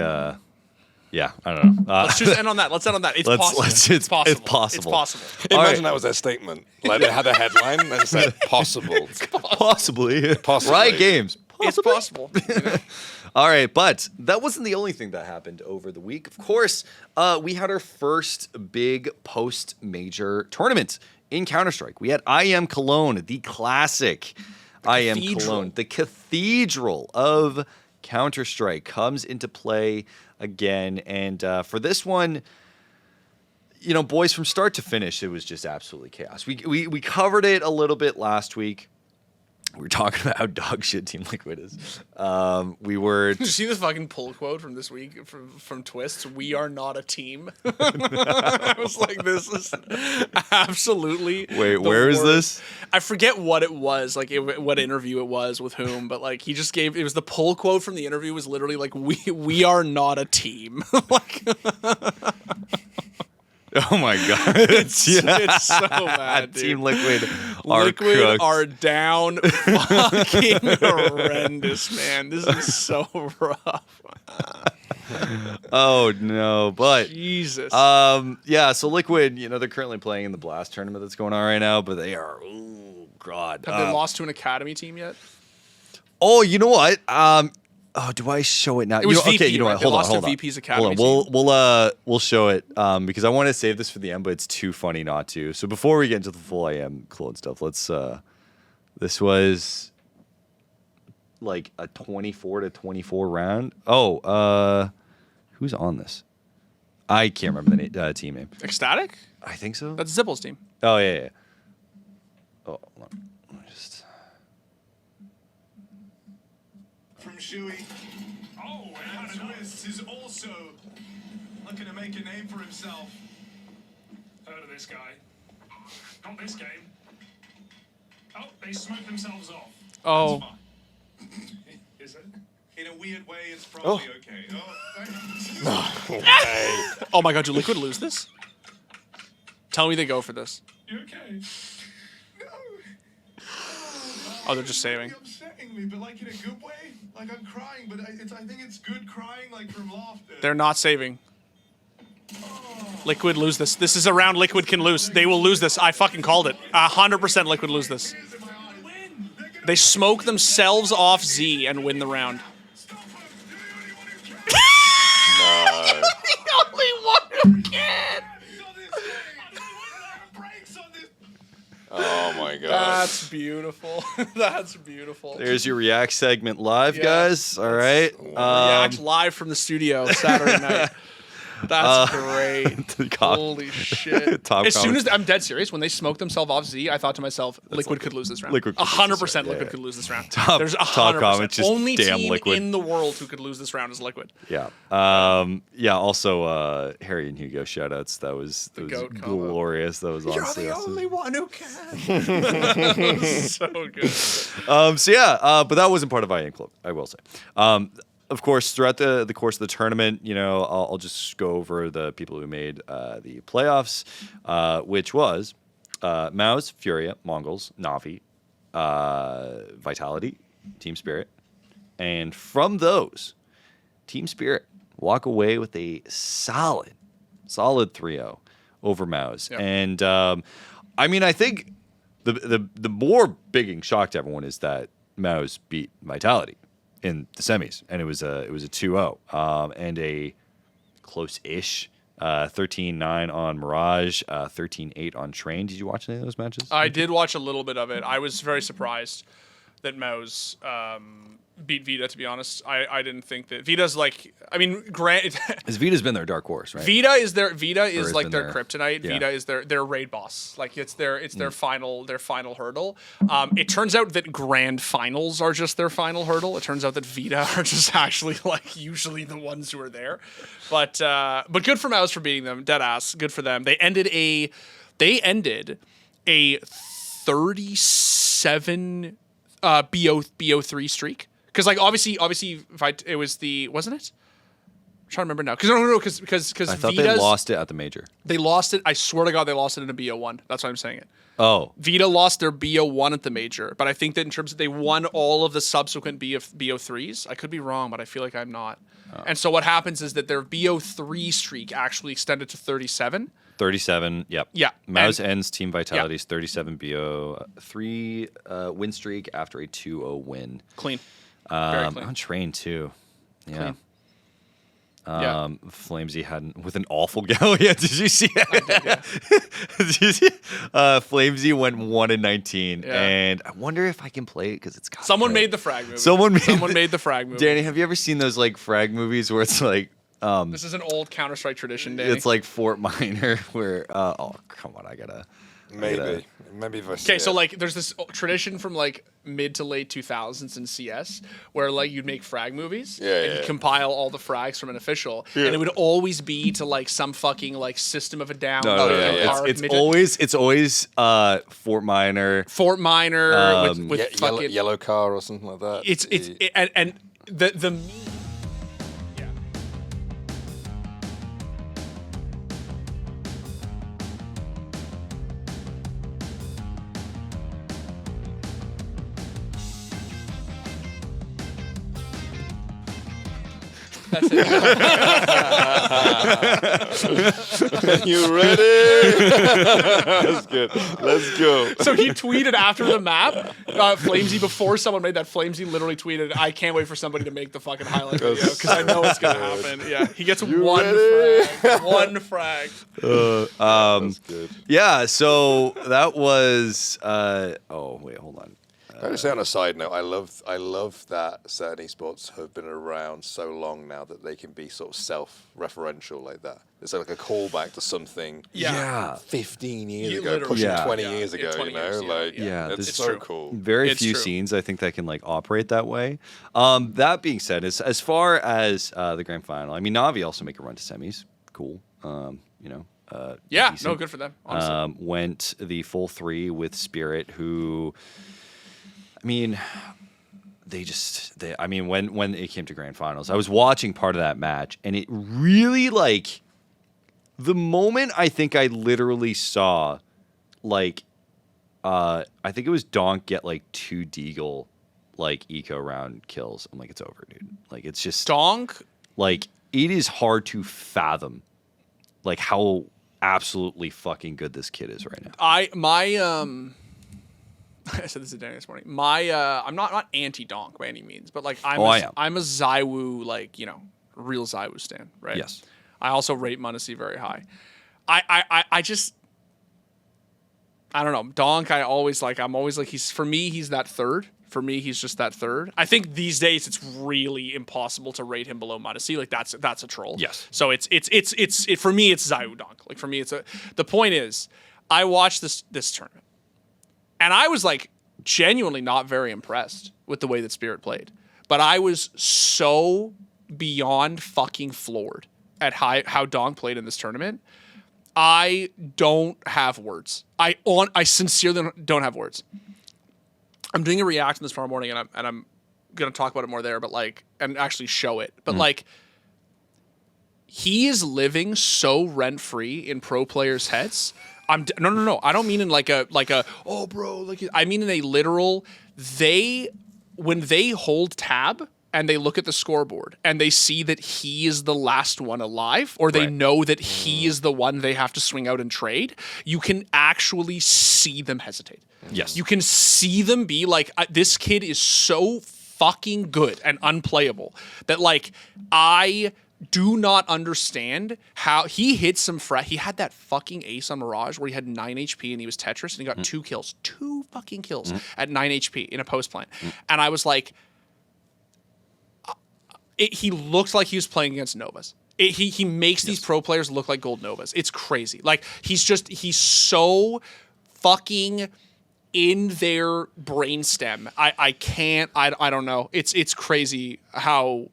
A: yeah, I don't know.
B: Let's just end on that. It's possible. It's possible.
A: It's possible.
B: It's possible.
C: Imagine that was their statement. Like they had a headline and it said possible.
A: Possibly. Riot Games.
B: It's possible. You know?
A: All right, but that wasn't the only thing that happened over the week. Of course, we had our first big post-major tournament in Counter-Strike. We had IEM Cologne, the classic IEM Cologne, the cathedral of Counter-Strike comes into play again. And for this one, you know, boys, from start to finish, it was just absolutely chaos. We covered it a little bit last week. We were talking about how dog shit Team Liquid is. We were.
B: Did you see the fucking pull quote from this week from Twists? "We are not a team." I was like, this is absolutely.
A: Wait, where is this?
B: I forget what it was, like what interview it was with whom, but like he just gave. It was the pull quote from the interview was literally like, "We are not a team." Like.
A: Oh my god!
B: It's so bad, dude.
A: Team Liquid
B: are down, fucking horrendous, man. This is so rough.
A: Oh no! But
B: Jesus.
A: Yeah. So Liquid, you know, they're currently playing in the Blast tournament that's going on right now, but they are. Oh god!
B: Have they lost to an academy team yet?
A: Oh, you know what? Oh, do I show it now?
B: It was
A: VP,
B: okay,
A: you know what?
B: Right?
A: Hold on.
B: They lost to VP's academy.
A: Hold on. We'll show it because I want to save this for the end, but it's too funny not to. So before we get into the full IEM Cologne stuff, let's. This was like a 24-24 round. Oh, who's on this? I can't remember the team name.
B: Ecstatic?
A: I think so.
B: That's Zipple's team.
A: Oh yeah. Oh, hold on.
D: From Shuey. Oh, and Twist is also looking to make a name for himself.
E: Heard of this guy? Not this game. Oh, they smoked themselves off.
B: Oh.
E: Is it?
D: In a weird way, it's probably okay.
B: Oh my god, did Liquid lose this? Tell me they go for this.
E: You okay?
B: Oh, they're just saving.
D: It's upsetting me, but like in a good way. Like I'm crying, but I think it's good crying, like from laughter.
B: They're not saving. Liquid lose this. This is a round Liquid can lose. They will lose this. I fucking called it. 100% Liquid lose this. They smoke themselves off Z and win the round.
C: No.
B: The only one who can.
C: Oh my god.
B: That's beautiful. That's beautiful.
A: There's your React segment live, guys. All right.
B: React live from the studio Saturday night. That's great.
A: Cop-
B: Holy shit.
A: Top
B: As soon
A: comments.
B: as I'm dead serious, when they smoked themselves off Z, I thought to myself, Liquid could lose this round.
A: Liquid could lose this
B: 100%
A: round,
B: Liquid
A: yeah.
B: could lose this round.
A: Top-
B: There's
A: top
B: 100%.
A: comment, just
B: Only
A: damn
B: team
A: Liquid.
B: in the world who could lose this round is Liquid.
A: Yeah. Also, Harry and Hugo shoutouts. That was
B: goat combo.
A: glorious. That was honestly
B: You're the
A: awesome.
B: only one who can. So good.
A: But that wasn't part of IEM Club, I will say. Of course, throughout the course of the tournament, I'll just go over the people who made the playoffs, which was Maus, Furia, Mongols, Navi, Vitality, Team Spirit. And from those, Team Spirit walk away with a solid 3-0 over Maus.
B: Yep.
A: And I think the more bigging shock to everyone is that Maus beat Vitality in the semis, and it was a 2-0 and a close-ish 13-9 on Mirage, 13-8 on Train. Did you watch any of those matches?
B: I did watch a little bit of it. I was very surprised that Maus beat Vita, to be honest. I didn't think that Vita's Grant.
A: Because Vita's been their dark horse, right?
B: Vita is like
A: been
B: their
A: there.
B: kryptonite.
A: Yeah.
B: Vita is their raid boss. Like it's their final hurdle. It turns out that grand finals are just their final hurdle. It turns out that Vita are just actually like usually the ones who are there. But good for Maus for beating them. Dead ass. Good for them. They ended a 37 BO3 streak. Because obviously it was wasn't it? I'm trying to remember now. Because
A: I thought
B: Vita's,
A: they lost it at the major.
B: They lost it. I swear to God, they lost it in a BO1. That's why I'm saying it.
A: Oh.
B: Vita lost their BO1 at the major, but I think that in terms of they won all of the subsequent BO3s. I could be wrong, but I feel like I'm not.
A: Oh.
B: And so what happens is that their BO3 streak actually extended to 37.
A: 37, yep.
B: Yeah,
A: Maus
B: and-
A: ends Team Vitality's 37 BO3 win streak after a 2-0 win.
B: Clean. Very clean.
A: On Train, too. Yeah.
B: Clean.
A: Flamesy had with an awful go. Yeah, did you see it?
B: Yeah.
A: Did you see? Flamesy went 1-19,
B: Yeah.
A: and I wonder if I can play it because it's got
B: Someone made the frag movie.
A: Someone
B: made the frag movie.
A: Danny, have you ever seen those like frag movies where it's like
B: This is an old Counter-Strike tradition, Danny.
A: it's like Fort Minor where oh come on, I gotta
C: Maybe if I see
B: Okay, so
C: it.
B: like there's this tradition from like mid to late 2000s in CS where like you'd make frag movies and you'd compile all the frags from an official and it would always be to like some fucking like System of a Down.
A: It's always Fort Minor.
B: Fort Minor with fucking
C: yellow car or something like that.
B: And the meme. Yeah. That's it.
C: You ready? That's good. Let's go.
B: So he tweeted after the map, Flamesy, before someone made that, Flamesy literally tweeted, I can't wait for somebody to make the fucking highlight video because I know it's going to happen. Yeah, he gets one frag. One frag.
C: That's good.
A: Yeah, so that was oh wait, hold on.
C: Can I just say on a side note, I love that certain esports have been around so long now that they can be sort of self-referential like that. It's like a callback to something
A: Yeah.
C: 15 years
B: You
C: ago,
B: literally-
C: pushing
A: Yeah.
C: 20
B: Yeah,
C: years
B: yeah,
C: ago,
B: 20 years,
A: Yeah,
C: it's
A: this-
C: so
B: true.
C: cool.
A: Very
B: It's
A: few
B: true.
A: scenes I think that can like operate that way. That being said, as far as the grand final, I mean Navi also make a run to semis. Cool.
B: Yeah,
A: decent.
B: no, good for them, honestly.
A: Went the full 3 with Spirit, who, I mean, when it came to grand finals, I was watching part of that match, and it really like the moment I think I literally saw, like, I think it was Donk get like 2 Deagle like eco round kills. I'm like, it's over, dude. Like, it's just
B: Donk.
A: like it is hard to fathom like how absolutely fucking good this kid is right now.
B: I said this to Danny this morning. I'm not anti-Donk by any means, but like I'm a Zywoo, like, real Zywoo stan, right?
A: Yes.
B: I also rate Munacy very high. I just don't know. Donk, I'm always like he's that third For me, he's just that third. I think these days it's really impossible to rate him below Modesty. Like that's a troll.
A: Yes.
B: So it's for me it's Zayu Donk. Like for me the point is I watched this tournament and I was like genuinely not very impressed with the way that Spirit played. But I was so beyond fucking floored at how Donk played in this tournament. I don't have words. I sincerely don't have words. I'm doing a reaction this tomorrow morning, and I'm gonna talk about it more there, but like, and actually show it. But like, he is living so rent free in pro players' heads. No. I don't mean in like a oh bro, like I mean in a literal. When they hold tab and they look at the scoreboard and they see that he is the last one alive, or they know that he is the one they have to swing out and trade, you can actually see them hesitate.
A: Yes.
B: You can see them be like, this kid is so fucking good and unplayable that like, I do not understand how he hit some he had that fucking ace on Mirage where he had 9 HP and he was Tetris and he got 2 kills. 2 fucking kills at 9 HP in a post plant. And I was like, he looks like he was playing against Novas. He makes these pro players look like gold Novas. It's crazy. Like he's so fucking in their brainstem. I don't know. It's crazy how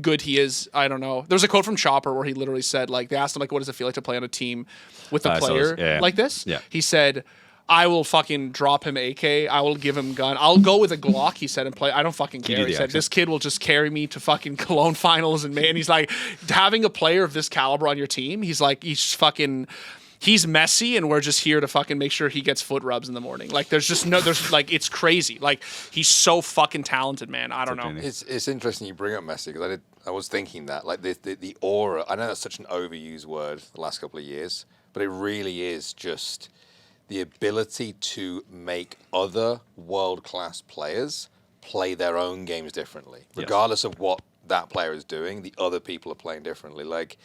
B: good he is. I don't know. There's a quote from Chopper where he literally said, like, they asked him, like, what does it feel like to play on a team with a player like this?
A: Yeah.
B: He said, I will fucking drop him AK. I will give him gun. I'll go with a Glock, he said, and play. I don't fucking care. He said, this kid will just carry me to fucking Cologne finals. And man, he's like, having a player of this caliber on your team, he's like, he's messy, and we're just here to fucking make sure he gets foot rubs in the morning. Like, there's like, it's crazy. Like, he's so fucking talented, man. I don't know.
C: It's interesting you bring up Messi because I was thinking that, like, the aura. I know that's such an overused word the last couple of years, but it really is just the ability to make other world-class players play their own games differently, regardless of what that player is doing. The other people are playing differently. Like,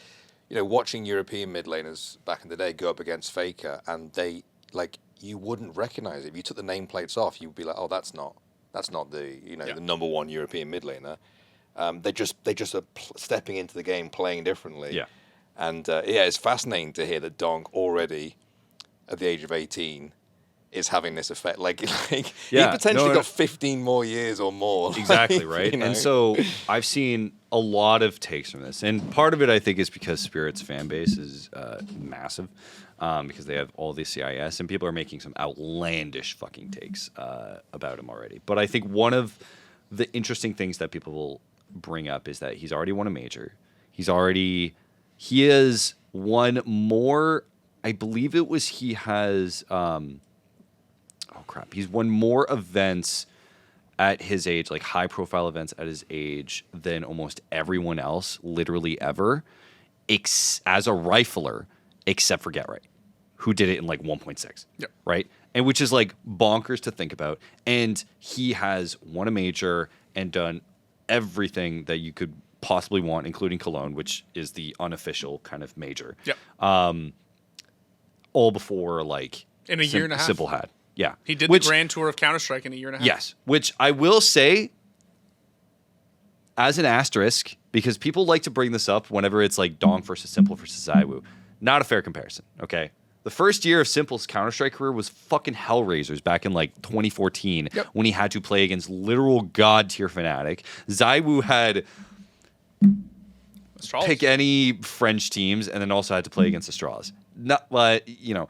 C: you know, watching European mid laners back in the day go up against Faker, and they, like, you wouldn't recognize it. If you took the nameplates off, you'd be like, oh, that's not the, you know, the number one European mid laner. They just are stepping into the game, playing differently.
A: Yeah.
C: And it's fascinating to hear that Donk already, at the age of 18, is having this effect. Like he potentially got 15 more years or more.
A: Exactly,
C: like,
A: right?
C: You know?
A: And so I've seen a lot of takes from this. And part of it, I think, is because Spirit's fan base is massive, because they have all the CIS, and people are making some outlandish fucking takes about him already. But I think one of the interesting things that people will bring up is that he's already won a major. He has won more, I believe it was he has... he's won more events at his age, like high-profile events at his age, than almost everyone else, literally ever, as a rifler, except for Get Right, who did it in like 1.6, right? And which is like bonkers to think about. And he has won a major and done everything that you could possibly want, including Cologne, which is the unofficial kind of major. All before like
B: in a year and a half.
A: Simple had. Yeah.
B: He did the Grand Tour of Counter-Strike in a year and a half.
A: Yes. Which I will say, as an asterisk, because people like to bring this up whenever it's like Donk versus Simple versus Zywoo. Not a fair comparison, okay? The first year of Simple's Counter-Strike career was fucking Hellraisers back in like 2014 when he had to play against literal god-tier Fnatic. Zywoo had...
B: Astralis.
A: Pick any French teams, and then also had to play against Astralis. Not, you know...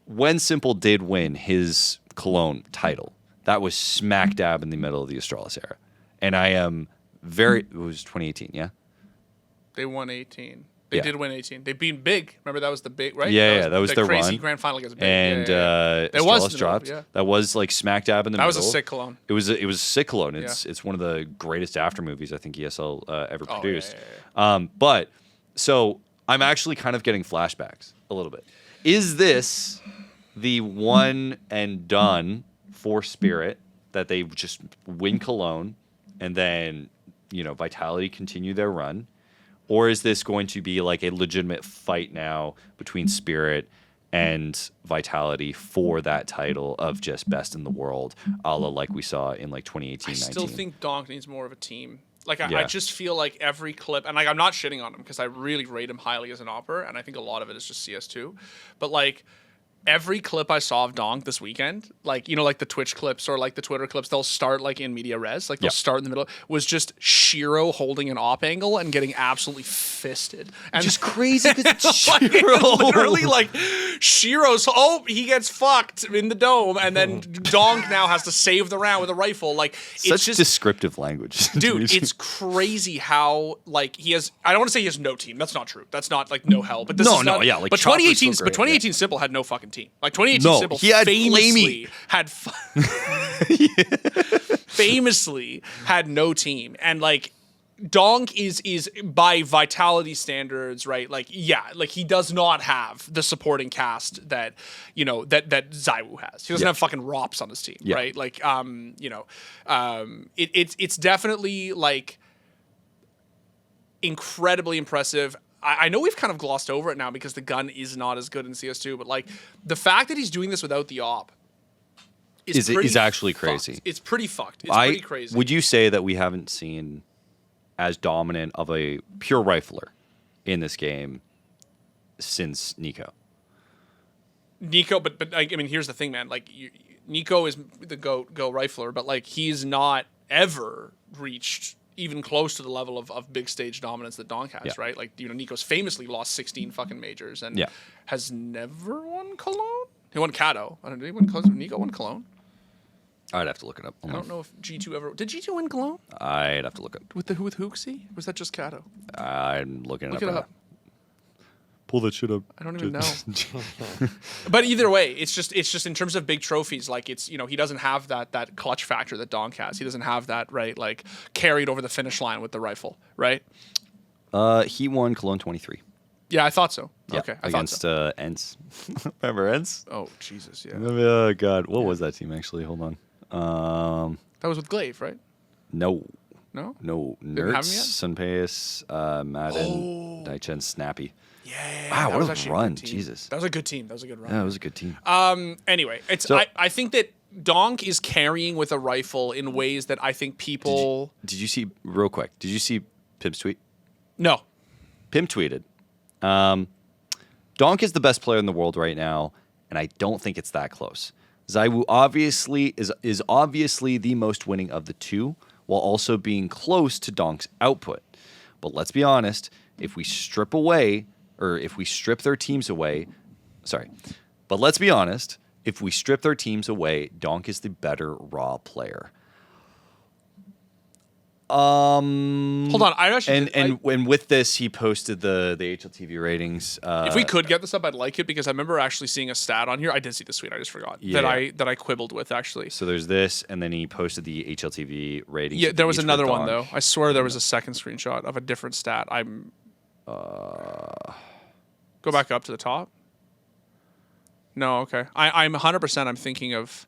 A: When Simple did win his Cologne title, that was smack dab in the middle of the Astralis era. And I am it was 2018, yeah?
B: They won 18. They did win 18. They beat Big. Remember that was the Big, right?
A: That was their
B: crazy
A: run.
B: Grand Final against Big.
A: And Astralis dropped. That was like smack dab in the middle.
B: That was a sick Cologne.
A: It was a sick Cologne. It's one of the greatest after movies I think ESL ever produced. But so I'm actually kind of getting flashbacks a little bit. Is this the one and done for Spirit, that they just win Cologne and then, you know, Vitality continue their run? Or is this going to be like a legitimate fight now between Spirit and vitality for that title of just best in the world, a la like we saw in like 2018,
B: I
A: 19.
B: still think Donk needs more of a team. Like, I
A: Yeah.
B: just feel like every clip, and like I'm not shitting on him because I really rate him highly as an opper, and I think a lot of it is just CS2. But like every clip I saw of Donk this weekend, like, you know, like the Twitch clips or like the Twitter clips, they'll start like in media res, like they'll
A: Yeah.
B: start in the middle, was just Shiro holding an op angle and getting absolutely fisted. And
A: Just crazy because it's
B: like,
A: Shiro.
B: it's literally like Shiro's, he gets fucked in the dome, and then Donk now has to save the round with a rifle. Like,
A: Such
B: it's just
A: descriptive language.
B: dude, it's crazy how like he has. I don't want to say he has no team. That's not true. That's not like no hell. But this
A: No,
B: is
A: no,
B: not,
A: yeah, like
B: but
A: Chopper's
B: 2018,
A: so
B: but
A: great,
B: 2018 Simple had no fucking team. Like 2018
A: No,
B: Simple,
A: he had
B: famously
A: Flamey.
B: had famously had no team, and like Donk is by vitality standards, right? Like, yeah, like he does not have the supporting cast that, you know, that ZywOo has. He doesn't
A: Yeah.
B: have fucking Rops on his team,
A: Yeah.
B: right? Like, it's definitely like incredibly impressive. I know we've kind of glossed over it now because the gun is not as good in CS2, but like the fact that he's doing this without the op is
A: actually
B: fucked.
A: crazy.
B: It's pretty fucked. It's pretty crazy.
A: Would you say that we haven't seen as dominant of a pure rifler in this game since Nico?
B: Nico, but like, I mean, here's the thing, man. Like, Nico is the go rifler, but like he's not ever reached even close to the level of big stage dominance that Donk has,
A: Yeah.
B: right? Like, you know, Nico's famously lost 16 fucking majors and
A: Yeah.
B: has never won Cologne. He won Kato. I don't know. Did he win Cologne? Nico won Cologne.
A: I'd have to look it up. Hold
B: I
A: on.
B: don't know if G2 ever did. G2 win Cologne
A: I'd have to look it.
B: with Hooksy? Or was that just Kato?
A: I'm looking
B: Look
A: it
B: it
A: up.
B: up.
A: Pull that shit up.
B: I don't even know. But either way, it's just in terms of big trophies, like it's, you know, he doesn't have that clutch factor that Donk has. He doesn't have that, right? Like carried over the finish line with the rifle, right?
A: He won Cologne 23.
B: Yeah, I thought so.
A: Yeah,
B: Okay, I
A: against
B: thought so.
A: Ents. Remember Ents?
B: Oh Jesus, yeah.
A: Oh God, what was that team actually? Hold on.
B: That was with Glaive, right?
A: No,
B: No.
A: no.
B: Didn't have him
A: Nerds,
B: yet?
A: Sunpace, Madden, Daichen, Snappy.
B: Yeah.
A: Wow,
B: that
A: what
B: was
A: a
B: actually
A: run,
B: good team.
A: Jesus.
B: That was a good team. That was a good run.
A: Yeah, it was a good team.
B: Anyway, it's
A: So-
B: I think that Donk is carrying with a rifle in ways that I think people
A: Did you see real quick? Did you see Pimp's tweet?
B: no.
A: Pimp tweeted, Donk is the best player in the world right now, and I don't think it's that close. ZywOo obviously is obviously the most winning of the two, while also being close to Donk's output. But let's be honest, if we strip their teams away, but let's be honest, if we strip their teams away, Donk is the better raw player.
B: Hold on, I actually
A: And with this, he posted the HLTV ratings.
B: if we could get this up, I'd like it because I remember actually seeing a stat on here. I did see the tweet. I just forgot
A: Yeah.
B: that I quibbled with actually.
A: So there's this, and then he posted the HLTV ratings.
B: Yeah,
A: of
B: there was
A: each
B: another
A: with
B: one
A: Donk.
B: though. I swear there was a second screenshot of a different stat. Go back up to the top. No, okay. I'm 100%. I'm thinking of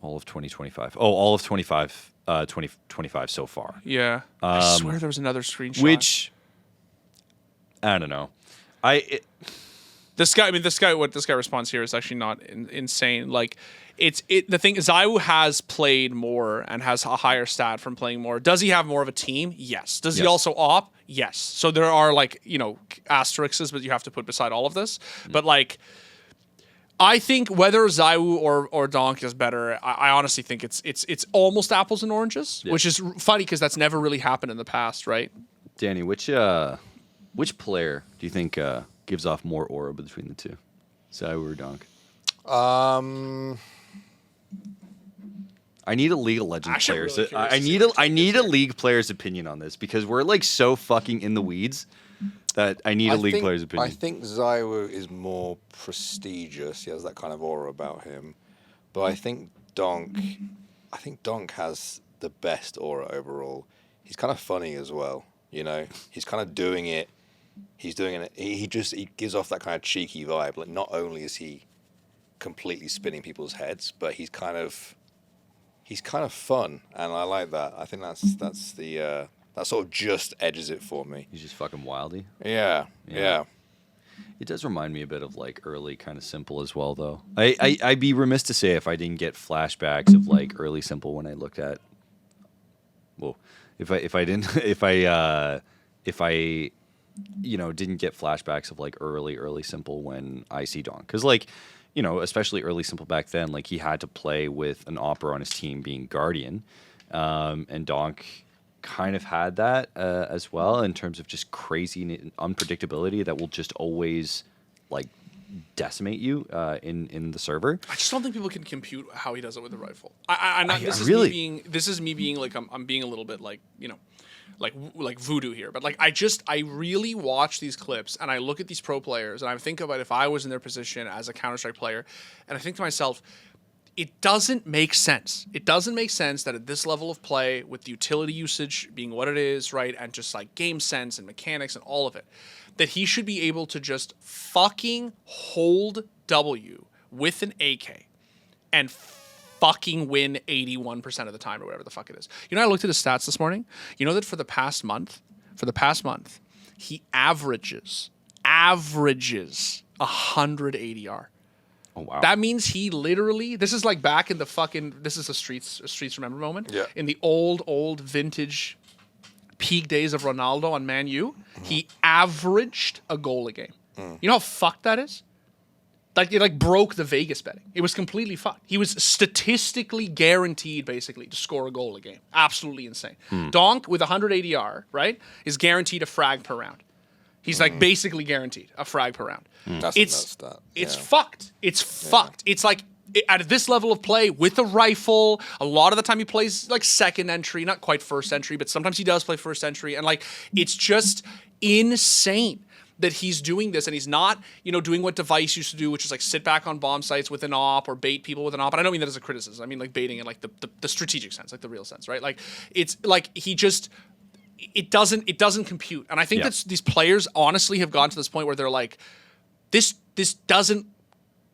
A: All of 2025. Oh, all of 2025 so far.
B: yeah. I swear there was another screenshot.
A: Which, I don't know.
B: This guy responds here is actually not insane. Like, the thing is, ZywOo has played more and has a higher stat from playing more. Does he have more of a team? Yes. Does he
A: Yes.
B: also op? Yes. So there are like, you know, asterisks, but you have to put beside all of this. But like, I think whether ZywOo or Donk is better, I honestly think it's almost apples and oranges, which is funny because that's never really happened in the past, right?
A: Danny, which player do you think gives off more aura between the two, ZywOo or Donk? I need a League of Legends
B: Actually,
A: player.
B: really curious
A: I
B: to see
A: need
B: what
A: I need a League player's opinion on this because we're like so fucking in the weeds that I need a League player's opinion.
C: I think ZywOo is more prestigious. He has that kind of aura about him. But I think Donk has the best aura overall. He's kind of funny as well, you know. He's kind of doing it. He's doing it. He gives off that kind of cheeky vibe. Like, not only is he completely spinning people's heads, but he's kind of fun, and I like that. I think that's the that sort of just edges it for me.
A: He's just fucking wildy.
C: Yeah.
A: It does remind me a bit of like early kind of Simple as well, though. I'd be remiss to say if I didn't get flashbacks of like early Simple when I looked at. Well, if I didn't if I didn't get flashbacks of like early Simple when I see Donk, because like especially early Simple back then, like he had to play with an Opera on his team being Guardian, and Donk kind of had that as well in terms of just crazy unpredictability that will just always like decimate you in the server.
B: I just don't think people can compute how he does it with the rifle. I'm not, this is me being like I'm being a little bit like like voodoo here, but like I really watch these clips and I look at these pro players and I think about if I was in their position as a Counter-Strike player, and I think to myself, it doesn't make sense. It doesn't make sense that at this level of play, with the utility usage being what it is, right, and just like game sense and mechanics and all of it, that he should be able to just fucking hold W with an AK and fucking win 81% of the time or whatever the fuck it is. I looked at his stats this morning. You know that for the past month, he averages 100 ADR.
A: Oh, wow.
B: That means he literally, this is like back in the fucking, this is a Streets Remember moment.
C: Yeah.
B: In the old vintage peak days of Ronaldo on Man U, he averaged a goal a game. You know how fucked that is? Like, it like broke the Vegas betting. It was completely fucked. He was statistically guaranteed basically to score a goal a game. Absolutely insane. Donk with 100 ADR, right, is guaranteed a frag per round. He's like basically guaranteed a frag per round.
C: That's a nuts stat.
B: It's fucked. It's fucked. It's like at this level of play with a rifle, a lot of the time he plays like second entry, not quite first entry, but sometimes he does play first entry. And like, it's just insane that he's doing this, and he's not, doing what Device used to do, which is like sit back on bomb sites with an op or bait people with an op. And I don't mean that as a criticism. I mean like baiting in like the strategic sense, like the real sense, right? Like it's like he just, it doesn't compute. And I think that these players honestly have gotten to this point where they're like, this doesn't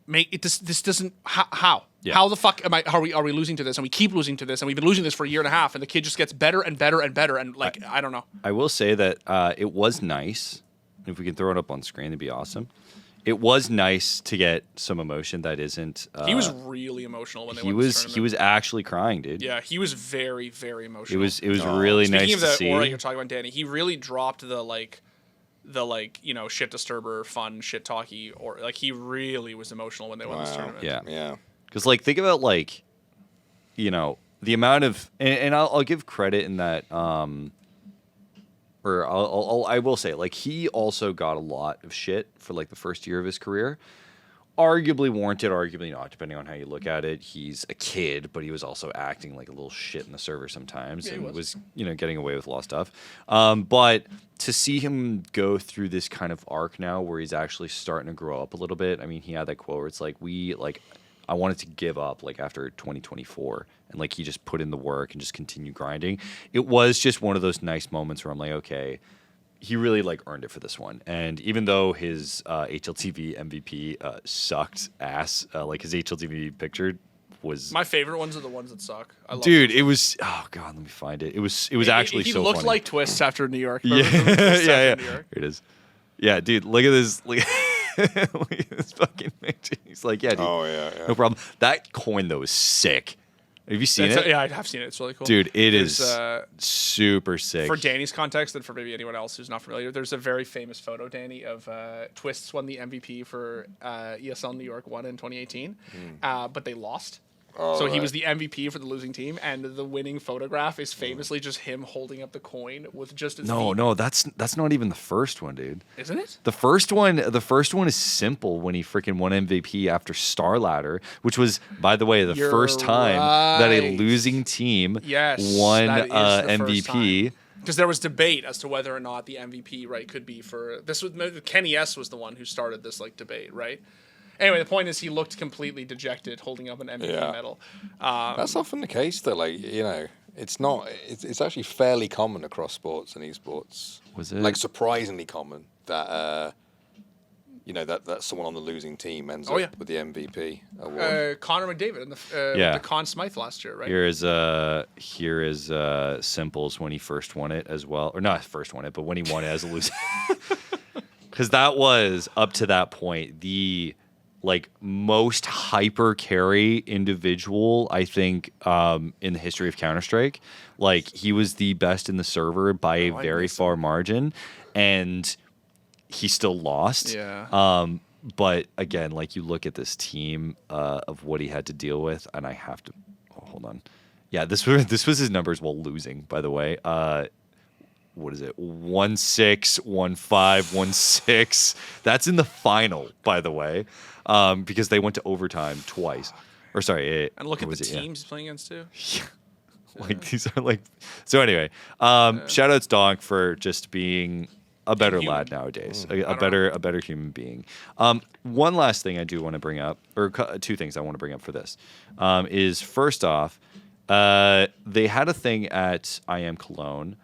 B: make it. This doesn't how. Yeah. How the fuck are we losing to this? And we keep losing to this, and we've been losing this for a year and a half, and the kid just gets better and better and better. And like I don't know.
A: I will say that it was nice. If we can throw it up on screen, it'd be awesome. It was nice to get some emotion that isn't.
B: He was really emotional when they went to this tournament.
A: He was actually crying, dude.
B: Yeah, he was very, very emotional.
A: It was really nice to see.
B: Speaking of the aura you're talking about, Danny, he really dropped the shit disturber, fun shit talky, or like he really was emotional when they won this tournament.
A: Yeah. Because like think about like, the amount of and I'll give credit in that. Or I will say, like, he also got a lot of shit for, like, the first year of his career. Arguably warranted, arguably not, depending on how you look at it. He's a kid, but he was also acting like a little shit in the server sometimes. Yeah, and was getting away with a lot of stuff. But to see him go through this kind of arc now where he's actually starting to grow up a little bit. I mean, he had that quote where it's like, I wanted to give up, like, after 2024. And, like, he just put in the work and just continued grinding. It was just one of those nice moments where I'm like, okay, he really, like, earned it for this one. And even though his HLTV MVP sucked ass, like, his HLTV picture was...
B: My favorite ones are the ones that suck. I love
A: Dude, it was... Oh, God, let me find it. It was actually so funny.
B: He looked like Twists after New York.
A: Yeah. Here it is. Yeah, dude, look at this... Look at this fucking picture. He's like, yeah, dude.
C: Oh, yeah.
A: No problem. That coin, though, is sick. Have you seen it?
B: Yeah, I have seen it. It's really cool.
A: Dude, it is super sick.
B: For Danny's context, and for maybe anyone else who's not familiar, there's a very famous photo, Danny, of Twists won the MVP for ESL New York 1 in 2018, but they lost. So he was the MVP for the losing team, and the winning photograph is famously just him holding up the coin with just his feet.
A: No, that's not even the first one, dude.
B: Isn't it?
A: The first one is Simple when he freaking won MVP after Star Ladder, which was, by the way, the first time that a losing team won MVP.
B: Because there was debate as to whether or not the MVP could be for this. Was Kenny S was the one who started this debate, right? Anyway, the point is he looked completely dejected holding up an MVP medal.
C: That's often the case, though. Like, it's not. It's actually fairly common across sports and esports.
A: Was it?
C: Like, surprisingly common that, that someone on the losing team ends up with the MVP award.
B: Connor McDavid and the Conn Smythe last year, right?
A: Here is Simples when he first won it as well. Or not first won it, but when he won it as a loser. Because that was, up to that point, the like most hyper carry individual, I think, in the history of Counter-Strike. Like, he was the best in the server by a very far margin, and he still lost.
B: Yeah.
A: But again, like, you look at this team of what he had to deal with, and I have to hold on. Yeah, this was his numbers while losing, by the way. What is it? 1-6, 1-5, 1-6. That's in the final, by the way, because they went to overtime twice. Or sorry,
B: And look at the
A: teams
B: teams he's playing against too.
A: Like, these are like. So anyway, shout outs Donk for just being a better lad nowadays, a better human being. One last thing I do want to bring up, or two things I want to bring up for this, is first off, they had a thing at IEM Cologne.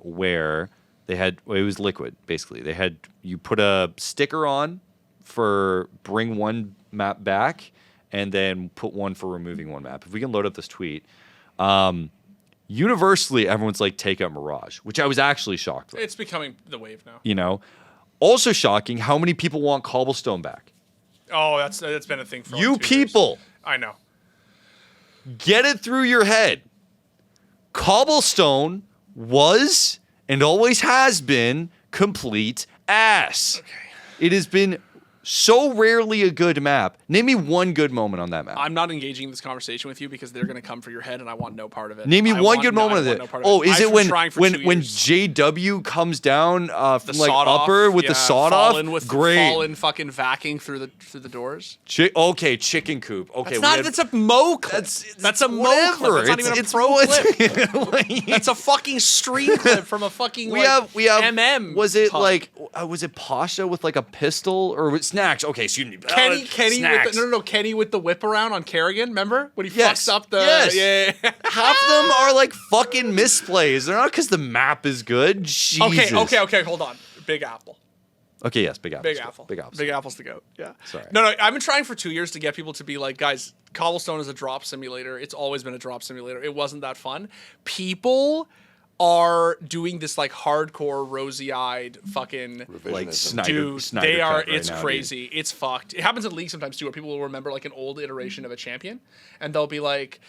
A: Where they had, it was liquid, basically. They had, you put a sticker on for bring one map back, and then put one for removing one map. If we can load up this tweet, universally, everyone's like, take out Mirage, which I was actually shocked with.
B: It's becoming the wave now.
A: You know? Also shocking, how many people want Cobblestone back?
B: Oh, that's been a thing for
A: You
B: like 2
A: people!
B: years. I know.
A: Get it through your head. Cobblestone was and always has been complete ass.
B: Okay.
A: It has been so rarely a good map. Name me one good moment on that map.
B: I'm not engaging in this conversation with you because they're going to come for your head, and I want no part of it.
A: Name me one good moment of it. Is it when JW comes down from like upper with the sawed off? Great.
B: Fallen fucking vacking through the doors.
A: Okay, chicken coop. Okay,
B: That's a Mo clip. That's a Mo clip. That's not even a pro clip. That's a fucking stream clip from a fucking
A: we have
B: MM.
A: Was it
B: ton.
A: like was it Pasha with like a pistol or with Snacks? Okay, excuse me.
B: Kenny with Kenny with the whip around on Kerrigan, remember? When he fucks up the yeah.
A: Half of them are like fucking misplays. They're not because the map is good. Jesus.
B: Okay, hold on. Big Apple.
A: Okay, yes, Big Apple.
B: Big Apple. Big Apple's the GOAT. Yeah.
A: Sorry.
B: No, I've been trying for 2 years to get people to be like, guys, Cobblestone is a drop simulator. It's always been a drop simulator. It wasn't that fun. People are doing this like hardcore rosy-eyed fucking
A: like Snyder.
B: dude.
A: Snyder
B: they are.
A: cut right
B: It's
A: now,
B: crazy. Dude. It's fucked. It happens in League sometimes too, where people will remember like an old iteration of a champion, and they'll be like,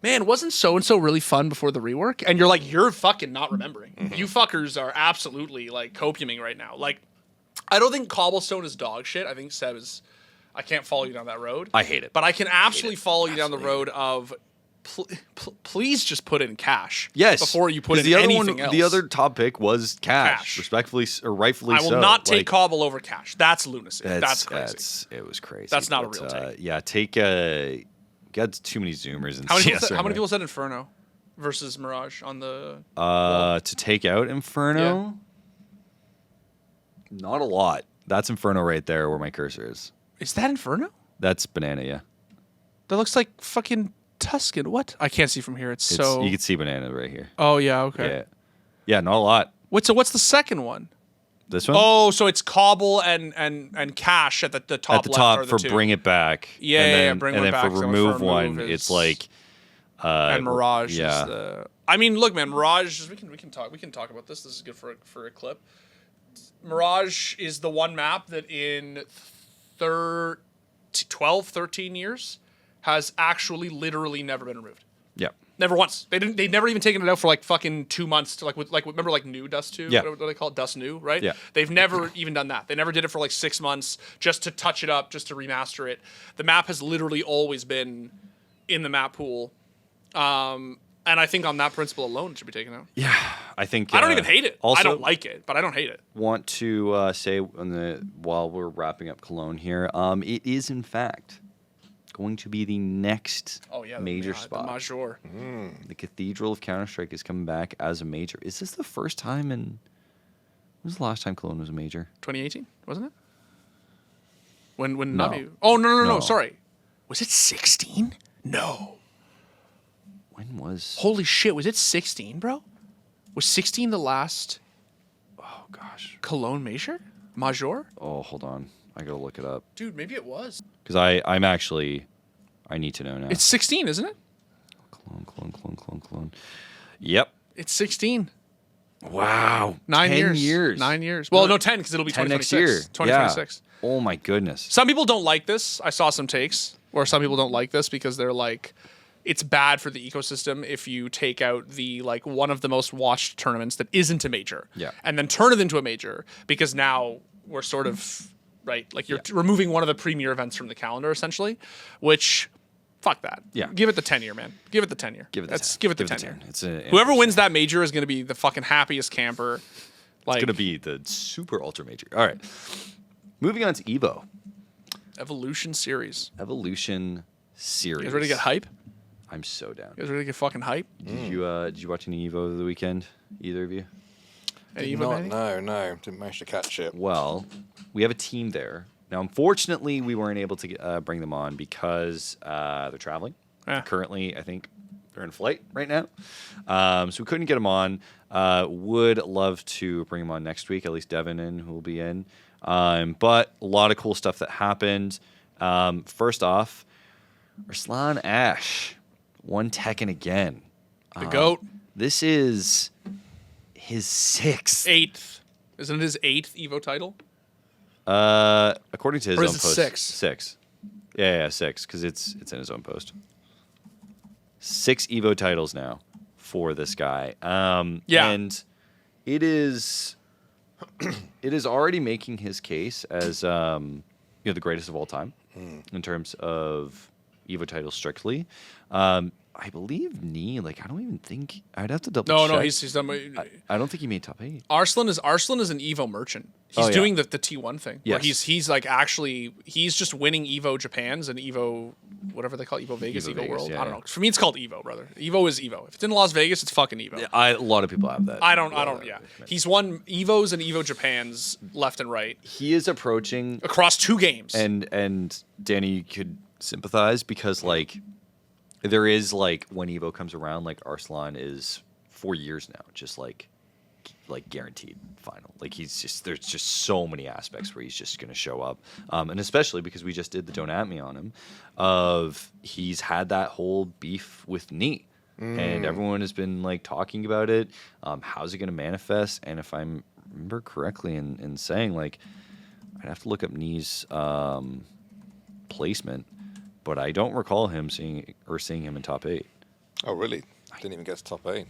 B: "Man, wasn't so and so really fun before the rework?" And you're like, "You're fucking not remembering. You fuckers are absolutely like copiuming right now." Like, I don't think Cobblestone is dog shit. I think Seb is. I can't follow you down that road.
A: I hate it,
B: but I can absolutely follow you down the road of. Please just put in cash.
A: Yes,
B: before you put in
A: the other
B: anything else.
A: The other top pick was cash. Respectfully or rightfully so.
B: I will not take Cobble over cash. That's lunacy. That's crazy.
A: It was crazy.
B: That's not a real take.
A: Yeah, take a. Got too many zoomers in
B: CS. How many people said Inferno versus Mirage on the?
A: To take out Inferno. Yeah. Not a lot. That's Inferno right there, where my cursor is.
B: Is that Inferno?
A: That's Banana. Yeah.
B: That looks like fucking Tuscan. What? I can't see from here. It's so.
A: You can see Banana right here.
B: Oh yeah. Okay.
A: Yeah. Not a lot.
B: What's the second one?
A: This one?
B: Oh, so it's Cobble and Cash at the top.
A: At the top for Bring It Back.
B: Yeah, Bring It Back.
A: And then for Remove One, it's like.
B: And Mirage is the. I mean, look, man, Mirage. We can talk about this. This is good for a clip. Mirage is the one map that in 12, 13 years has actually literally never been removed.
A: Yeah.
B: Never once. They'd never even taken it out for like fucking 2 months to remember like New Dust 2?
A: Yeah.
B: What do they call it? Dust New, right?
A: Yeah.
B: They've never even done that. They never did it for like 6 months just to touch it up, just to remaster it. The map has literally always been in the map pool. And I think on that principle alone it should be taken out.
A: Yeah. I think
B: I don't even hate it.
A: Also,
B: I don't like it, but I don't hate it.
A: Want to say while we're wrapping up Cologne here, it is in fact going to be the next major spot.
B: The Major.
A: The Cathedral of Counter-Strike is coming back as a major. Is this the first time in... When was the last time Cologne was a major?
B: 2018, wasn't it? When
A: No.
B: Navi... Oh, no,
A: No.
B: sorry. Was it 16? No.
A: When was...
B: Holy shit, was it 16, bro? Was 16 the last...
A: Oh, gosh.
B: Cologne Major?
A: Oh, hold on. I gotta look it up.
B: Dude, maybe it was.
A: Because I'm actually... I need to know now.
B: It's 16, isn't it?
A: Cologne. Yep.
B: It's 16.
A: Wow.
B: 9
A: 10
B: years.
A: years.
B: 9 years. Well, no, 10 because it'll be
A: 10 next
B: 2026.
A: year.
B: 2026.
A: Yeah. Oh my goodness.
B: Some people don't like this. I saw some takes where some people don't like this because they're like, it's bad for the ecosystem if you take out the like one of the most watched tournaments that isn't a major,
A: Yeah.
B: and then turn it into a major because now we're sort of right, like you're removing one of the premier events from the calendar essentially, which. Fuck that.
A: Yeah.
B: Give it the 10-year, man. Give it the 10-year.
A: Give it the 10.
B: Give it the
A: Give it
B: 10-year.
A: It's a,
B: Whoever wins that major is going to be the fucking happiest camper. Like,
A: It's going to be the super ultra major. All right. Moving on to EVO.
B: Evolution Series.
A: Evolution Series.
B: You guys ready to get hype?
A: I'm so down.
B: You guys ready to get fucking hype?
A: Did you watch any EVO over the weekend? Either of you?
B: Any
C: Did
B: Evo,
C: not,
B: Manny?
C: no, didn't manage to catch it.
A: Well, we have a team there. Now, unfortunately, we weren't able to bring them on because they're traveling.
B: Yeah.
A: Currently, I think they're in flight right now. So we couldn't get them on. Would love to bring them on next week, at least Devin who will be in. But a lot of cool stuff that happened. First off, Ruslan Ash won Tekken again.
B: The GOAT.
A: This is his 6th.
B: 8th. Isn't it his 8th Evo title?
A: According to his
B: Or
A: own
B: is it
A: post,
B: 6?
A: 6. Yeah, 6 because it's in his own post. 6 Evo titles now for this guy.
B: Yeah.
A: And it is already making his case as the greatest of all time in terms of Evo titles strictly. I believe I don't even think I'd have to double check.
B: No, he's done.
A: I don't think he made top 8.
B: Arslan is an Evo merchant. He's
A: Oh, yeah.
B: doing the T1 thing. Where
A: Yes.
B: he's like actually he's just winning Evo Japan's and Evo whatever they call it, EVO Vegas,
A: EVO
B: EVO
A: Vegas,
B: World.
A: yeah,
B: I don't
A: yeah.
B: know. For me, it's called Evo, brother. Evo is Evo. If it's in Las Vegas, it's fucking Evo.
A: A lot of people have that.
B: I don't. Yeah, he's won Evos and Evo Japan's left and right
A: He is approaching,
B: across 2 games.
A: and Danny could sympathize because like there is like when Evo comes around, like Arslan is 4 years now, just like guaranteed final. Like there's just so many aspects where he's just going to show up, and especially because we just did the Don't At Me on him, of he's had that whole beef with knee, and everyone has been like talking about it. How's it going to manifest? And if I remember correctly in saying like, I'd have to look up knee's placement, but I don't recall him seeing him in top 8.
C: Oh, really? Didn't even get to top 8.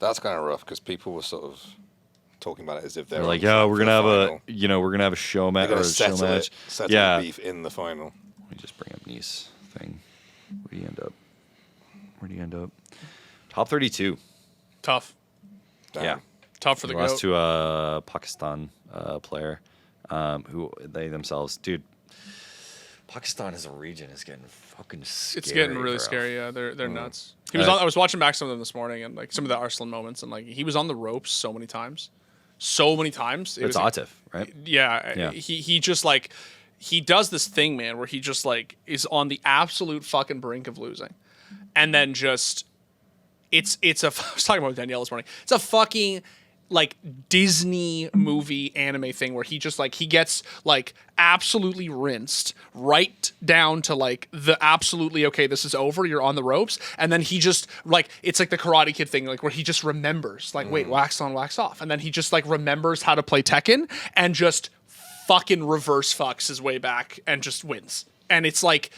C: That's kind of rough because people were sort of talking about it as if
A: They're
C: they're
A: like,
C: on track
A: yeah, we're
C: for
A: gonna
C: the
A: have
C: final.
A: we're gonna have a show match
C: They're
A: or
C: gonna
A: a show
C: settle
A: match.
C: it, settle
A: Yeah.
C: the beef in the final.
A: Let me just bring up Nice thing. Where do you end up? Top 32.
B: Tough.
C: Damn.
A: Yeah.
B: Tough for the
A: He lost
B: GOAT.
A: to a Pakistan player who they themselves, dude. Pakistan as a region is getting fucking scary.
B: It's getting really
A: bro.
B: scary. Yeah, they're nuts. He was on, I was watching back some of them this morning, and like some of the Arslan moments, and like he was on the ropes so many times.
A: It's Atif, right?
B: Yeah. He just like he does this thing, man, where he just like is on the absolute fucking brink of losing, and then just it's a. I was talking about Danielle this morning. It's a fucking like Disney movie anime thing where he just like he gets like absolutely rinsed right down to like the absolutely okay, this is over, you're on the ropes, and then he just like it's like the Karate Kid thing, like where he just remembers like wait, wax on, wax off, and then he just like remembers how to play Tekken and just fucking reverse fucks his way back and just wins. And it's like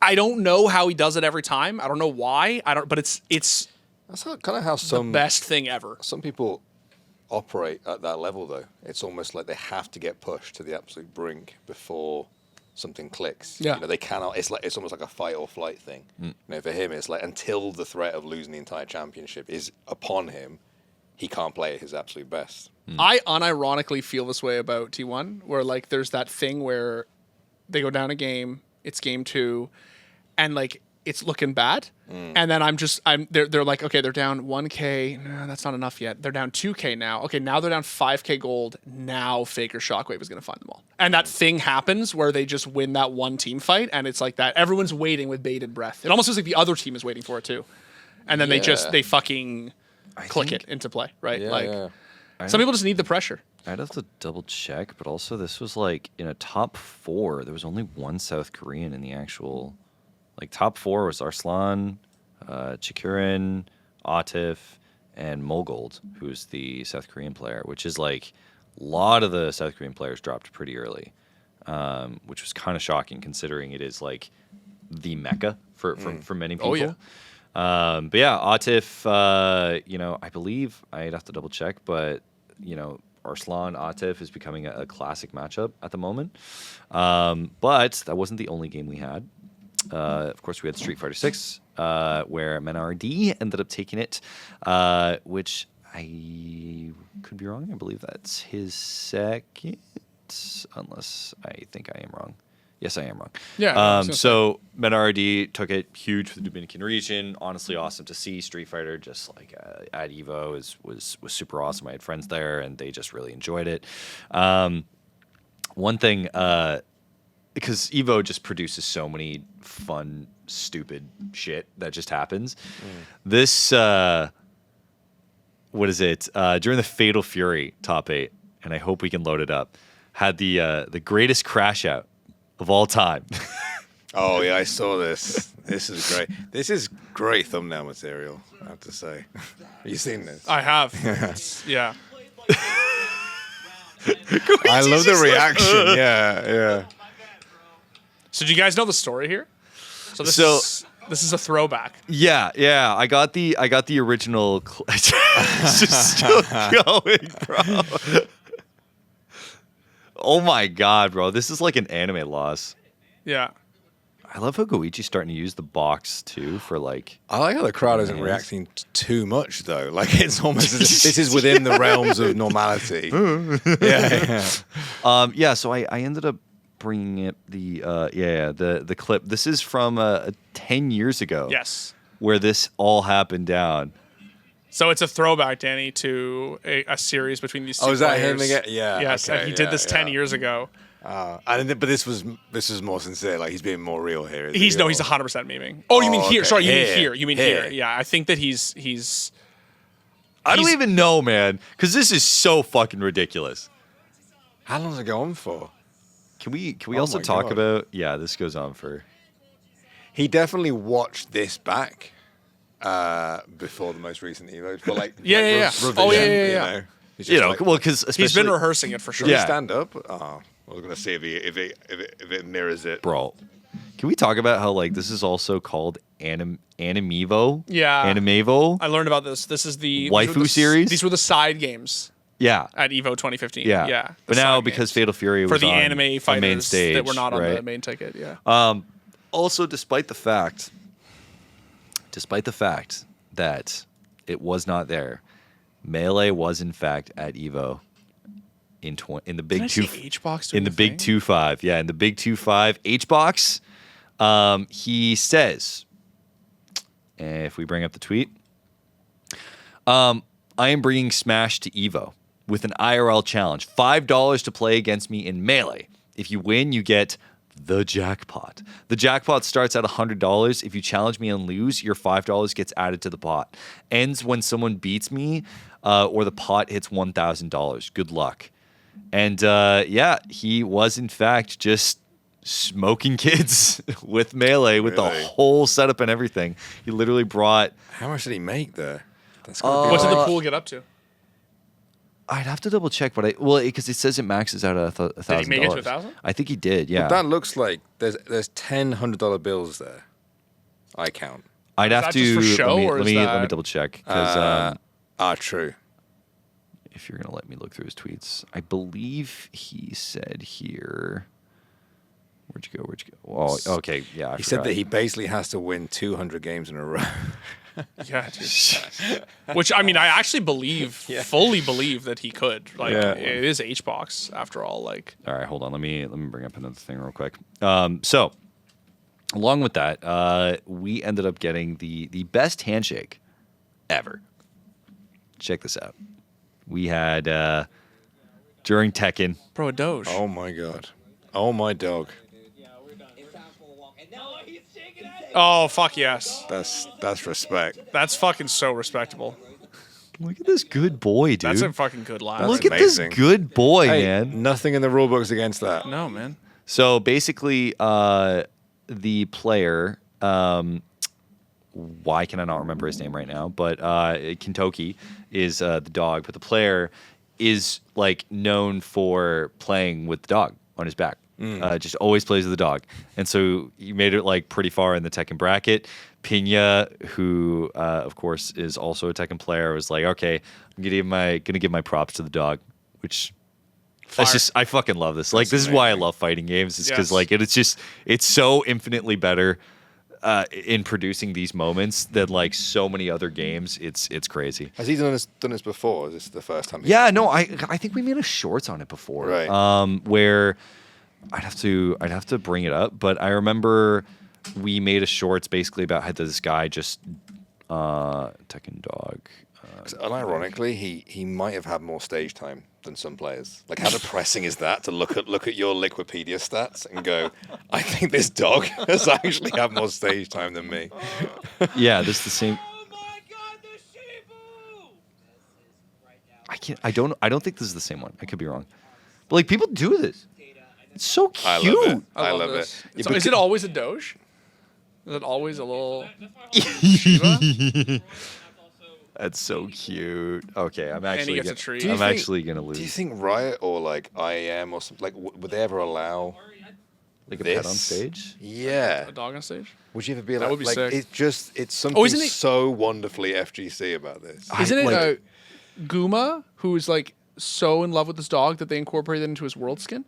B: I don't know how he does it every time. I don't know why. But it's
C: That's kind of how some
B: best thing ever.
C: Some people operate at that level, though. It's almost like they have to get pushed to the absolute brink before something clicks.
B: Yeah.
C: You know, they cannot. It's almost like a fight or flight thing. You know, for him, it's like until the threat of losing the entire championship is upon him, he can't play at his absolute best.
B: I unironically feel this way about T1, where like there's that thing where they go down a game, it's game 2, and like it's looking bad, and then they're like, okay, they're down 1K, no, that's not enough yet. They're down 2K now. Okay, now they're down 5K gold. Now Faker Shockwave is gonna find them all, and that thing happens where they just win that one team fight, and it's like that. Everyone's waiting with bated breath. It almost feels like the other team is waiting for it too, and then they fucking click it into play, right?
C: Yeah,
B: like
C: yeah.
B: some people just need the pressure.
A: I'd have to double check, but also this was like in a top 4. There was only one South Korean in the actual, like top 4 was Arslan, Chikurin, Atif, and Mogold, who's the South Korean player, which is like a lot of the South Korean players dropped pretty early, which was kind of shocking considering it is like the mecca for many people.
B: Oh, yeah.
A: But yeah, Atif, you know, I believe I'd have to double check, but you know, Arslan Atif is becoming a classic matchup at the moment. But that wasn't the only game we had. Of course, we had Street Fighter 6, where Menardi ended up taking it, which I could be wrong. I believe that's his second, unless I think I am wrong. Yes, I am wrong.
B: Yeah.
A: So Menardi took it huge for the Dominican region. Honestly, awesome to see. Street Fighter just like at EVO was super awesome. I had friends there, and they just really enjoyed it. One thing, because EVO just produces so many fun, stupid shit that just happens. This, what is it? During the Fatal Fury top 8, and I hope we can load it up, had the greatest crash out of all time.
C: Oh yeah, I saw this. This is great. This is great thumbnail material, I have to say. Have you seen this?
B: I have. Yeah.
C: I love the reaction. Yeah.
B: So do you guys know the story here? So this is a throwback.
A: Yeah. I got the original. It's just still going, bro. Oh my god, bro! This is like an anime loss.
B: Yeah.
A: I love how Goichi's starting to use the box too for like.
C: I like how the crowd isn't reacting too much though. Like it's almost as if this is within the realms of normality.
A: Yeah. So I ended up bringing up the clip. This is from 10 years ago.
B: Yes.
A: Where this all happened down.
B: So it's a throwback, Danny, to a series between these two
C: Oh, is that
B: players.
C: him again? Yeah.
B: Yes,
C: okay,
B: and he did this 10 years ago.
C: But this was more sincere. Like he's being more real here.
B: He's 100% memeing. Oh, you mean here?
C: okay.
B: Sorry, you mean
C: Here.
B: here? You mean
C: Here.
B: here? Yeah, I think that he's.
A: I don't even know, man, because this is so fucking ridiculous.
C: How long does it go on for?
A: Can we
C: Oh
A: also
C: my
A: talk
C: God.
A: about? Yeah, this goes on for.
C: He definitely watched this back before the most recent Evo. For like,
B: Yeah. Oh, yeah.
C: You know, He's
A: You
C: just
A: know,
C: like,
A: well, because
B: He's been rehearsing it for sure.
A: Yeah.
C: stand up. Oh, I was gonna see if it mirrors it.
A: bro. Can we talk about how like this is also called Animevo?
B: Yeah.
A: Animevo.
B: I learned about this. This is the
A: Waifu series?
B: These were the side games
A: Yeah.
B: at EVO 2015.
A: Yeah.
B: Yeah.
A: But
B: the
A: now
B: side
A: because
B: games.
A: Fatal Fury
B: for
A: was
B: the
A: on
B: anime
A: a
B: fighters
A: main stage
B: that were not on
A: right?
B: the main ticket. Yeah.
A: Also, despite the fact that it was not there, Melee was in fact at EVO in the big
B: Did I
A: two
B: see HBox
A: in the big 2-5. Yeah, in the big 2-5 HBox. He says, if we bring up the tweet, I am bringing Smash to EVO with an IRL challenge. $5 to play against me in Melee. If you win, you get the jackpot. The jackpot starts at $100. If you challenge me and lose, your $5 gets added to the pot. Ends when someone beats me or the pot hits $1,000. Good luck. And yeah, he was in fact just smoking kids with Melee with the
C: Really?
A: whole setup and everything. He literally brought.
C: How much did he make there? That's gotta be
B: What did
C: like-
B: the pool get up to?
A: I'd have to double check, but because it says it maxes out at $1,000.
B: Did he make it to 1,000?
A: I think he did. Yeah,
C: That looks like there's 10 $100 bills there. I count.
A: I'd have
B: that
A: to.
B: just for show, or
A: let
B: is
A: me
B: that-
A: double check because
C: True.
A: if you're gonna let me look through his tweets, I believe he said here. Where'd you go? Oh, okay, yeah. I
C: He said
A: forgot.
C: that he basically has to win 200 games in a row.
B: Yeah, dude. Which I mean, I actually fully believe that he could. Like,
C: Yeah.
B: it is HBox after all. Like,
A: All right, hold on. Let me bring up another thing real quick. So, along with that, we ended up getting the best handshake ever. Check this out. We had during Tekken.
B: bro, a Doge.
C: Oh my god. Oh my dog.
B: Oh fuck yes,
C: That's respect.
B: that's fucking so respectable.
A: Look at this good boy, dude.
B: That's a fucking good laugh.
A: Look
C: That's
A: at this
C: amazing.
A: good boy,
C: Hey,
A: man.
C: nothing in the rule books against that.
B: No man.
A: So basically, the player why can I not remember his name right now? But Kentucky is the dog, but the player is like known for playing with the dog on his back. Just always plays with the dog, and so he made it like pretty far in the Tekken bracket. Pina, who of course is also a Tekken player, was like, okay, I'm gonna give my props to the dog, which that's just I fucking love this. Like, this is why I love fighting games. It's because like it's so infinitely better in producing these moments than like so many other games. It's crazy.
C: Has he done this before? Or is this the first time?
A: Yeah, no, I think we made a shorts on it before.
C: Right.
A: Where I'd have to bring it up, but I remember we made a shorts basically about how this guy just Tekken dog.
C: Unironically, he might have had more stage time than some players. Like, how depressing is that to look at your Liquipedia stats and go, I think this dog has actually had more stage time than me.
A: Yeah, this is the same.
F: Oh my god, the Shibu!
A: I don't think this is the same one. I could be wrong. But like, people do this. It's so cute.
C: I love it.
B: I love
C: this.
B: it. So is it always a Doge? Is it always a little Shiba?
A: That's so cute. Okay, I'm actually
B: gets a
A: gonna,
B: treat.
A: I'm actually gonna lose.
C: Do you think Riot or like IEM or something, like, would they ever allow
A: like a
C: this
A: pet on stage?
C: Yeah.
B: A dog on stage?
C: Would you ever be
B: That
C: like,
B: would be
C: like
B: sick.
C: it's something
B: isn't it-
C: so wonderfully FGC about this.
B: Isn't it
A: like-
B: Guma who's like so in love with this dog that they incorporated it into his world skin?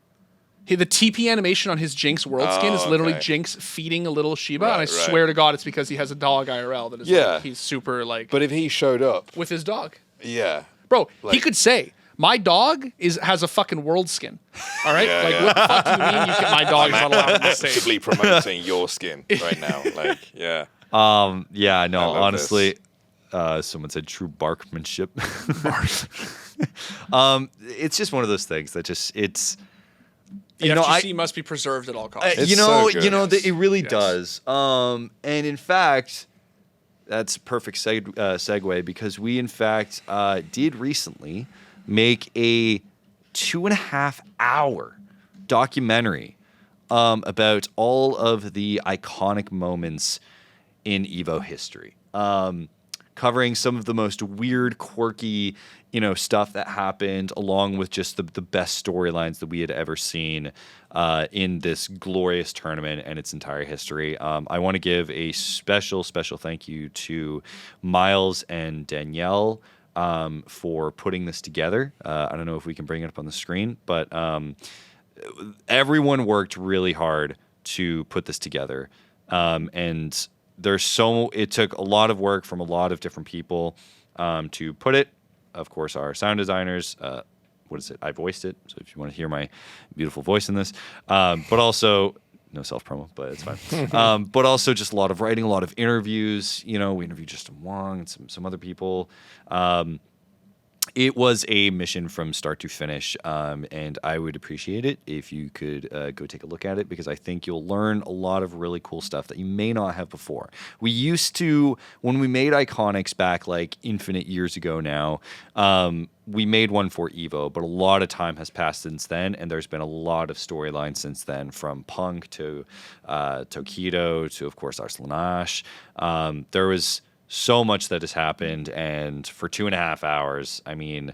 B: The TP animation on his Jinx world skin is literally
C: okay.
B: Jinx feeding a little Shiba,
C: Right,
B: and I
C: right.
B: swear to God, it's because he has a dog IRL that is like, he's super like
C: But if he showed up,
B: with his dog.
C: yeah.
B: Bro, he
C: Like-
B: could say, my dog has a fucking world skin. All right?
C: Yeah,
B: like,
C: yeah.
B: what the fuck do you mean my dog is not allowed on the stage?
C: Actively promoting your skin right now. Like, yeah.
A: Yeah, no,
C: love
A: honestly, someone said true barkmanship. It's just one of those things that just
B: The
A: you know,
B: FGC must be preserved at all costs.
C: It's
A: you know,
C: so good.
A: it really
B: Yes.
A: does. And in fact, that's a perfect segue because we, in fact, did recently make a 2.5-hour documentary about all of the iconic moments in EVO history, covering some of the most weird, quirky, stuff that happened, along with just the best storylines that we had ever seen in this glorious tournament and its entire history. I want to give a special thank you to Miles and Danielle for putting this together. I don't know if we can bring it up on the screen, but everyone worked really hard to put this together. And it took a lot of work from a lot of different people to put it. Of course, our sound designers, what is it? I voiced it. So if you want to hear my beautiful voice in this, but also no self-promo, but it's fine. But also just a lot of writing, a lot of interviews. We interviewed Justin Wong and some other people. It was a mission from start to finish, and I would appreciate it if you could go take a look at it, because I think you'll learn a lot of really cool stuff that you may not have before. We used to, when we made Iconics back like infinite years ago now, we made one for EVO, but a lot of time has passed since then, and there's been a lot of storylines since then, from Punk to Tokido to, of course, Arslan Ash. There was so much that has happened, and for 2.5 hours, I mean,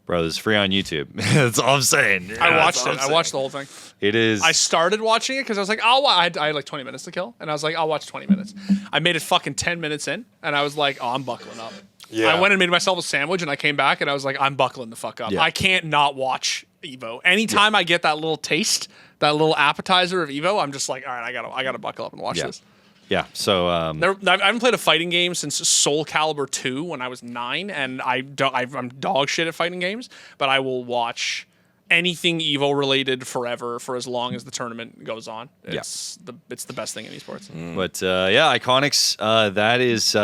A: bro, this is free on YouTube. That's all I'm saying.
B: I watched it. I watched the whole thing.
A: It is.
B: I started watching it because I was like, I had like 20 minutes to kill, and I was like, I'll watch 20 minutes. I made it fucking 10 minutes in, and I was like, oh, I'm buckling up.
C: Yeah.
B: I went and made myself a sandwich, and I came back, and I was like, I'm buckling the fuck up.
A: Yeah.
B: I can't not watch EVO. Anytime I get that little taste, that little appetizer of EVO, I'm just like, all right, I gotta buckle up and watch this.
A: Yeah. So
B: I haven't played a fighting game since Soul Calibur 2 when I was 9, and I'm dog shit at fighting games, but I will watch anything EVO related forever for as long as the tournament goes on. It's the best thing in esports.
A: But Iconics, that is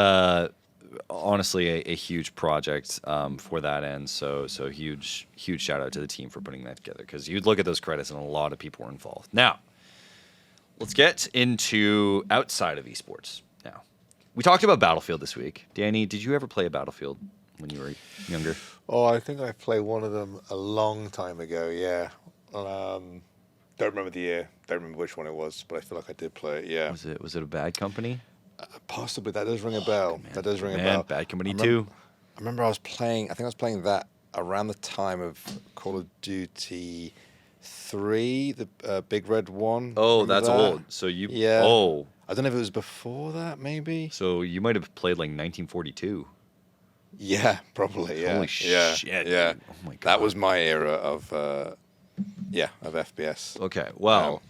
A: honestly a huge project for that end. So huge shout out to the team for putting that together, because you'd look at those credits and a lot of people were involved. Now, let's get into outside of esports. Now, we talked about Battlefield this week. Danny, did you ever play a Battlefield when you were younger?
C: Oh, I think I played one of them a long time ago, yeah. Don't remember the year. Don't remember which one it was, but I feel like I did play it, yeah.
A: Was it a bad company?
C: Possibly. That does ring a bell. That does ring a bell.
A: Bad Company 2.
C: I remember I think I was playing that around the time of Call of Duty 3, the Big Red one.
A: Oh,
C: Remember
A: that's
C: that?
A: old. So you.
C: Yeah.
A: Oh.
C: I don't know if it was before that, maybe.
A: So you might have played like 1942.
C: Yeah, probably. Yeah.
A: Holy
C: yeah.
A: shit,
C: Yeah.
A: dude. Oh my God.
C: That was my era of FPS.
A: Okay. Well,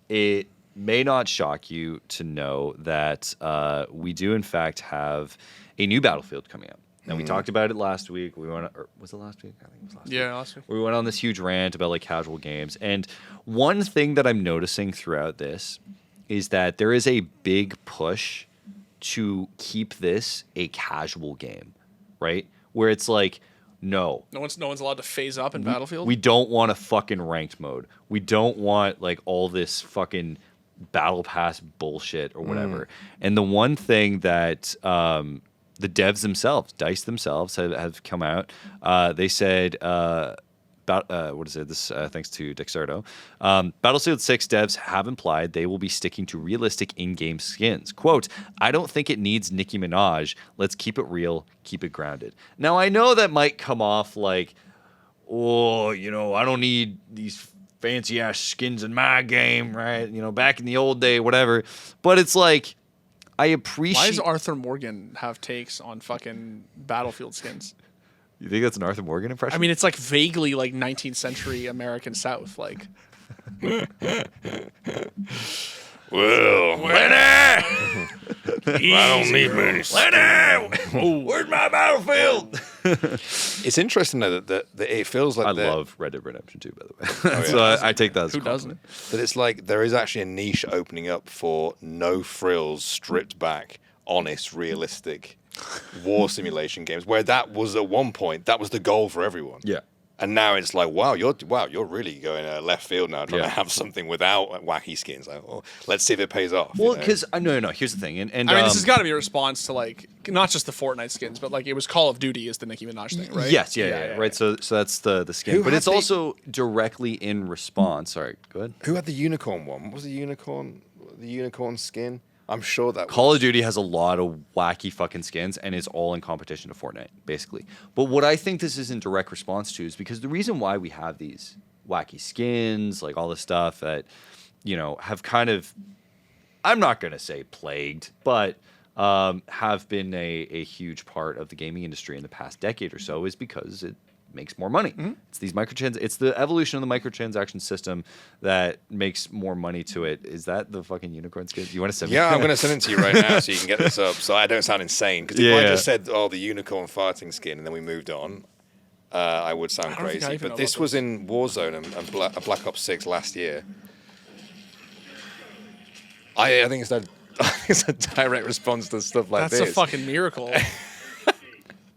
A: it may not shock you to know that we do in fact have a new Battlefield coming out. And we talked about it last week. We went, or was it last week? I think it was last week.
B: Yeah, last week.
A: We went on this huge rant about like casual games. And one thing that I'm noticing throughout this is that there is a big push to keep this a casual game, right? Where it's like, no
B: one's allowed to phase up in Battlefield.
A: we don't want a fucking ranked mode. We don't want like all this fucking battle pass bullshit or whatever. And the one thing that the devs themselves, DICE themselves, have come out. They said, what is it? This thanks to Dexerto. Battlefield 6 devs have implied they will be sticking to realistic in-game skins. Quote, I don't think it needs Nicki Minaj. Let's keep it real, keep it grounded. Now, I know that might come off like, oh, I don't need these fancy-ass skins in my game, right? Back in the old day, whatever. But it's like, I appreciate...
B: Why does Arthur Morgan have takes on fucking Battlefield skins?
A: You think that's an Arthur Morgan impression?
B: I mean, it's like vaguely like 19th century American South. Like,
C: Well,
A: Lenny!
C: I don't need many.
A: Lenny! Where's my Battlefield?
C: It's interesting though that it feels like
A: I
C: that-
A: love Red Dead Redemption 2, by the way. So I take that as a
B: who doesn't?
A: compliment.
C: that it's like there is actually a niche opening up for no frills, stripped back, honest, realistic war simulation games. Where that was at one point, that was the goal for everyone.
A: Yeah.
C: And now it's like, wow, you're really going left field now, trying
A: Yeah.
C: to have something without wacky skins. Like, well, let's see if it pays off.
A: Well, because no. Here's the thing, and
B: I mean, this has got to be a response to like not just the Fortnite skins, but like it was Call of Duty is the Nicki Minaj thing, right?
A: Yes, yeah, right. So that's the skin,
C: Who
A: but
C: had
A: it's
C: the-
A: also directly in response. Sorry, go ahead.
C: who had the unicorn one? What was the unicorn skin? I'm sure that
A: Call of Duty has a lot of wacky fucking skins, and it's all in competition to Fortnite, basically. But what I think this is in direct response to is because the reason why we have these wacky skins, like all this stuff that, have kind of, I'm not going to say plagued, but have been a huge part of the gaming industry in the past decade or so is because it makes more money. It's these it's the evolution of the microtransaction system that makes more money to it. Is that the fucking unicorn skin? You want to send me?
C: Yeah, I'm going to send it to you right now so you can get this up. So I don't sound insane. Because if I just said, oh, the unicorn farting skin, and then we moved on, I would sound
B: I don't think I
C: crazy.
B: even know
C: But this
B: about
C: was in Warzone and Black Ops 6 last year. I think it's a direct response to stuff like
B: That's
C: this.
B: a fucking miracle.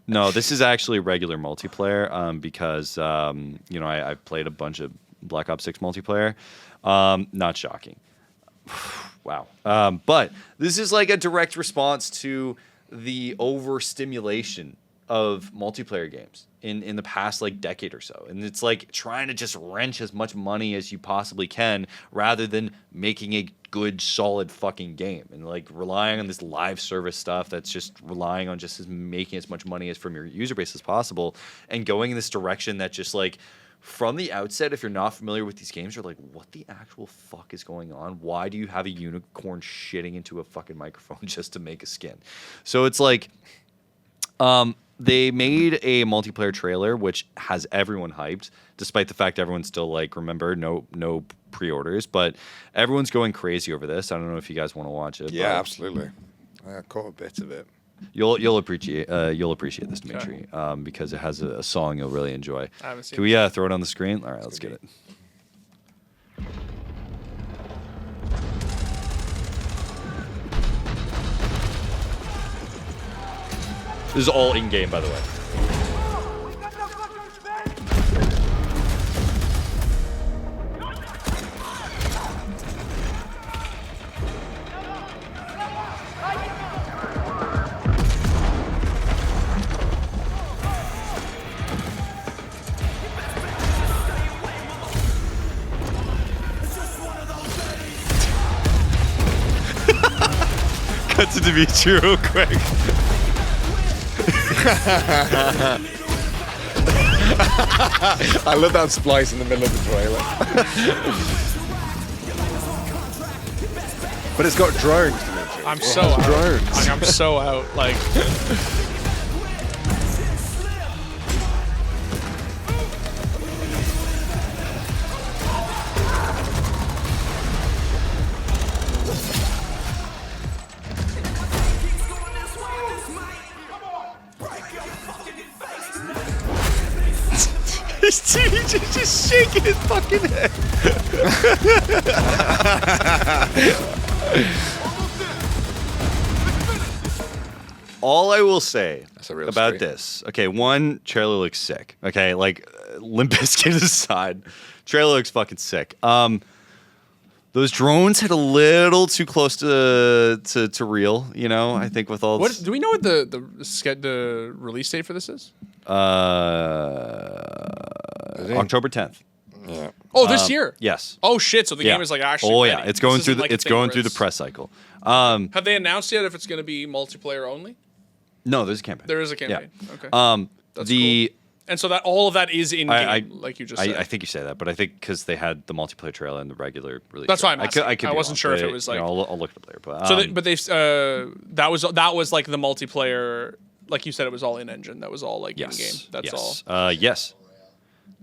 A: No, this is actually regular multiplayer because, I've played a bunch of Black Ops 6 multiplayer. Not shocking. Wow. But this is like a direct response to the overstimulation of multiplayer games in the past like decade or so. And it's like trying to just wrench as much money as you possibly can rather than making a good solid fucking game and like relying on this live service stuff that's just relying on just making as much money as from your user base as possible and going in this direction that just like from the outset, if you're not familiar with these games, you're like, what the actual fuck is going on? Why do you have a unicorn shitting into a fucking microphone just to make a skin? So it's like they made a multiplayer trailer which has everyone hyped, despite the fact everyone's still like, remember, no pre-orders, but everyone's going crazy over this. I don't know if you guys want to watch it.
C: Yeah,
A: but
C: absolutely. I caught a bit of it.
A: You'll appreciate this, Dimitri, because it has a song you'll really enjoy.
B: I haven't seen
A: Can we throw it on the screen? All right, let's get it. This is all in-game, by the way. cut to Dimitri real quick.
C: I love that splice in the middle of the trailer. But it's got drones, Dimitri.
B: I'm so out.
C: drones.
B: I'm so out. Like,
A: His TJ just shaking his fucking head. All I will say
C: That's a real
A: about
C: story.
A: this, okay, one, trailer looks sick. Okay, like Limp Bizkit aside, trailer looks fucking sick. Those drones hit a little too close to real, you know. I think with all
B: what do we know what the release date for this is?
A: October 10th.
C: Yeah.
B: Oh, this year.
A: Yes.
B: Oh shit! So the game is like actually.
A: Oh
B: ready.
A: yeah, it's going
B: This
A: through
B: isn't
A: the
B: like a
A: it's
B: thing
A: going
B: where
A: through the
B: it's-
A: press cycle.
B: Have they announced yet if it's going to be multiplayer only?
A: No, there's a campaign.
B: There is a campaign. Okay. That's
A: the
B: And so that all of that is in game,
A: I-
B: like you just said.
A: I think you say that, but I think because they had the multiplayer trailer and the regular release.
B: That's why
A: trailer.
B: I'm asking.
A: could
B: I
A: be
B: wasn't
A: wrong,
B: sure if
A: but
B: it was
A: you know,
B: like-
A: I'll look it up later. But
B: So, but they that was like the multiplayer. Like you said, it was all in engine. That was all like
A: yes,
B: in game. That's
A: yes.
B: all.
A: Yes.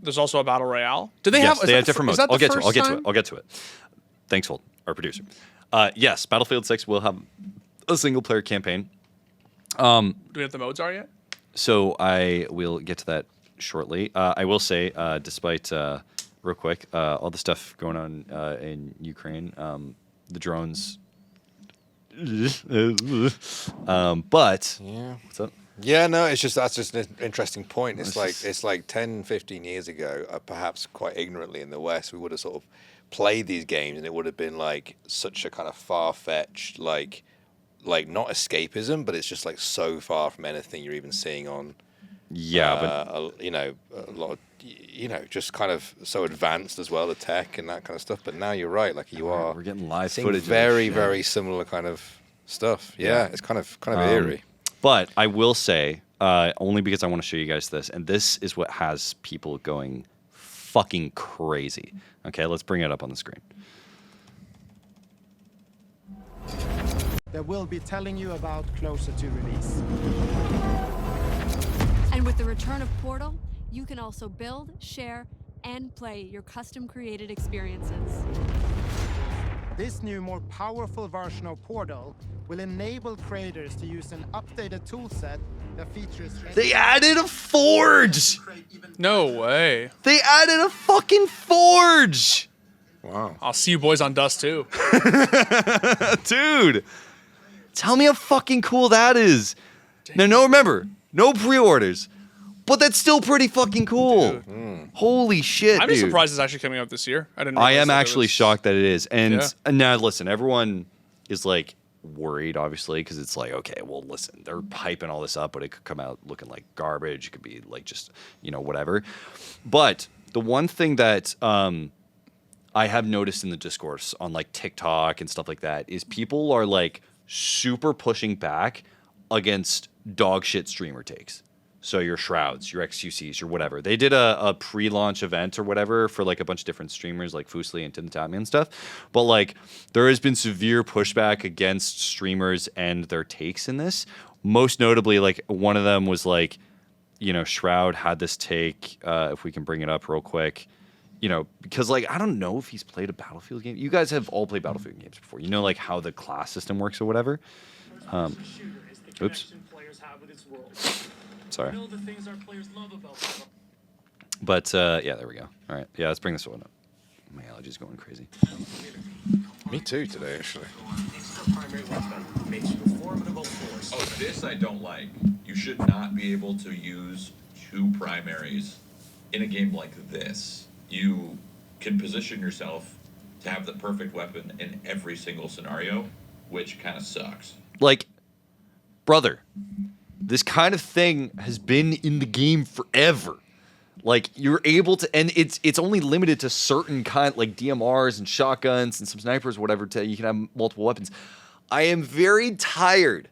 B: There's also a battle royale. Do they
A: Yes,
B: have?
A: they have different modes.
B: Is that
A: I'll
B: the
A: get to it.
B: first
A: I'll get to
B: time?
A: it. I'll get to it. Thanks, Holt, our producer. Yes, Battlefield 6 will have a single player campaign.
B: Do we know what the modes are yet?
A: So I will get to that shortly. I will say, despite real quick, all the stuff going on in Ukraine, the drones. But
C: Yeah.
A: what's up?
C: Yeah, no, it's just that's just an interesting point. It's like 10, 15 years ago, perhaps quite ignorantly in the West, we would have sort of played these games and it would have been like such a kind of far-fetched, like not escapism, but it's just like so far from anything you're even seeing on
A: Yeah, but
C: you know, a lot of, you know, just kind of so advanced as well, the tech and that kind of stuff. But now you're right, like you are
A: we're getting live
C: seeing
A: footage. of
C: very,
A: this shit.
C: very similar kind of stuff. Yeah,
A: Yeah.
C: it's kind of eerie.
A: But I will say, only because I want to show you guys this, and this is what has people going fucking crazy. Okay, let's bring it up on the screen.
G: That we'll be telling you about closer to release.
H: And with the return of Portal, you can also build, share, and play your custom-created experiences.
G: This new, more powerful version of Portal will enable creators to use an updated toolset that features...
A: They added a forge.
B: No way.
A: They added a fucking forge,
C: Wow.
B: I'll see you boys on Dust too.
A: dude. Tell me how fucking cool that is. Now, remember, no pre-orders, but that's still pretty fucking cool. Holy shit,
B: I'm
A: dude.
B: just surprised it's actually coming out this year. I didn't.
A: I
B: realize
A: am
B: that it
A: actually
B: was-
A: shocked that it is. And
B: Yeah.
A: now, listen, everyone is like worried, obviously, because it's like, okay, well, listen, they're hyping all this up, but it could come out looking like garbage. It could be like just, you know, whatever. But the one thing that I have noticed in the discourse on like TikTok and stuff like that is people are like super pushing back against dog shit streamer takes. So your Shrouds, your XQCs, your whatever. They did a pre-launch event or whatever for like a bunch of different streamers like Fusli and Tim the Tatman and stuff. But like there has been severe pushback against streamers and their takes in this. Most notably, like one of them was like, you know, Shroud had this take, if we can bring it up real quick. You know, because like I don't know if he's played a Battlefield game. You guys have all played Battlefield games before. You know like how the class system works or whatever. Oops. Sorry. But yeah, there we go. All right, yeah, let's bring this one up. My allergies going crazy.
C: Me too today, actually.
I: Oh, this I don't like. You should not be able to use two primaries in a game like this. You can position yourself to have the perfect weapon in every single scenario, which kind of sucks.
A: Like, brother, this kind of thing has been in the game forever. Like you're able to, and it's only limited to certain kind like DMRs and shotguns and some snipers, whatever. You can have multiple weapons. I am very tired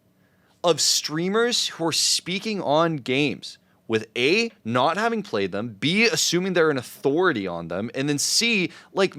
A: of streamers who are speaking on games with A, not having played them, B, assuming they're an authority on them, and then C, like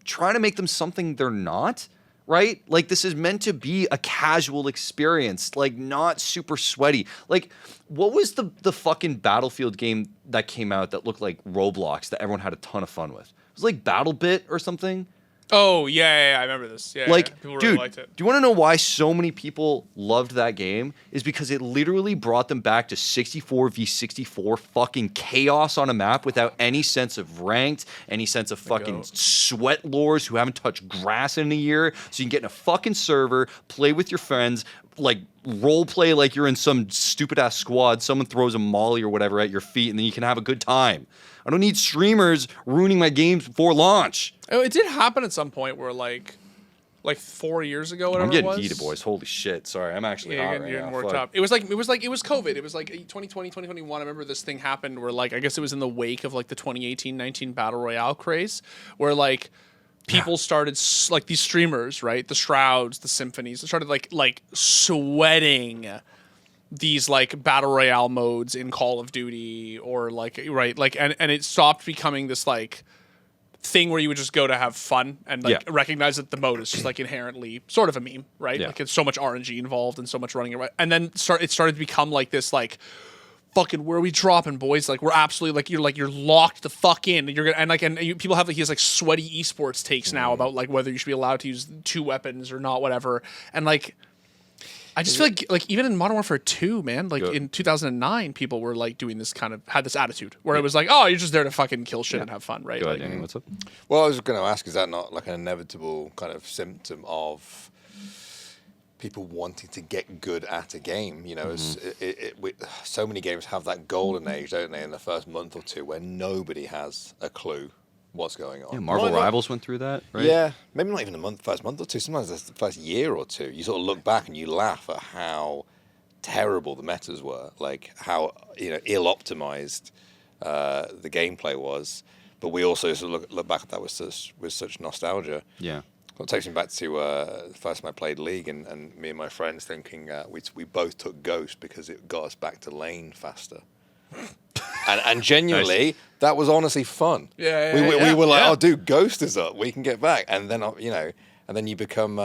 A: trying to make them something they're not, right? Like this is meant to be a casual experience, like not super sweaty. Like what was the fucking Battlefield game that came out that looked like Roblox that everyone had a ton of fun with? It was like BattleBit or something.
B: Oh, yeah, I remember this. Yeah,
A: like,
B: people really
A: dude,
B: liked it.
A: do you want to know why so many people loved that game? Is because it literally brought them back to 64 v 64 fucking chaos on a map without any sense of ranked, any sense of fucking sweat lords who haven't touched grass in a year. So you can get in a fucking server, play with your friends, like role play like you're in some stupid ass squad. Someone throws a molly or whatever at your feet, and then you can have a good time. I don't need streamers ruining my games before launch.
B: Oh, it did happen at some point where like 4 years ago, whatever
A: I'm getting
B: it was.
A: heated, boys. Holy shit. Sorry, I'm actually hot
B: You're
A: right
B: getting
A: now.
B: worked
A: Fuck.
B: up. It was COVID. It was like 2020, 2021. I remember this thing happened where like I guess it was in the wake of like the 2018-19 Battle Royale craze, where like people started like these streamers, right? The Shrouds, the Symphonies, they started like sweating these like battle royale modes in Call of Duty or like right like and it stopped becoming this like thing where you would just go to have fun and like recognize that the mode is just like inherently sort of a meme, right? Like it's so much RNG involved and so much running around, and then it started to become like this like fucking where are we dropping, boys? Like we're absolutely like you're locked the fuck in. You're gonna people have like he has like sweaty esports takes now about like whether you should be allowed to use 2 weapons or not, whatever, and like. I just feel like even in Modern Warfare 2, man, like in 2009, people were like doing this had this attitude where it was like, oh, you're just there to fucking kill shit and have fun, right?
A: Go ahead,
B: like,
A: Danny. What's up?
C: Well, I was going to ask, is that not like an inevitable kind of symptom of people wanting to get good at a game? You know, so many games have that golden age, don't they, in the first month or two where nobody has a clue what's going on.
A: Yeah, Marvel Rivals went through that, right?
C: Yeah, maybe not even first month or two. Sometimes it's the first year or two. You sort of look back and you laugh at how terrible the metas were, like how ill-optimized the gameplay was. But we also sort of look back at that with such nostalgia.
A: Yeah.
C: Well, it takes me back to the first time I played League, and me and my friends thinking we both took Ghost because it got us back to lane faster. And genuinely, that was honestly fun.
B: We
C: were like, oh, dude, Ghost is up. We can get back. And then, and then you become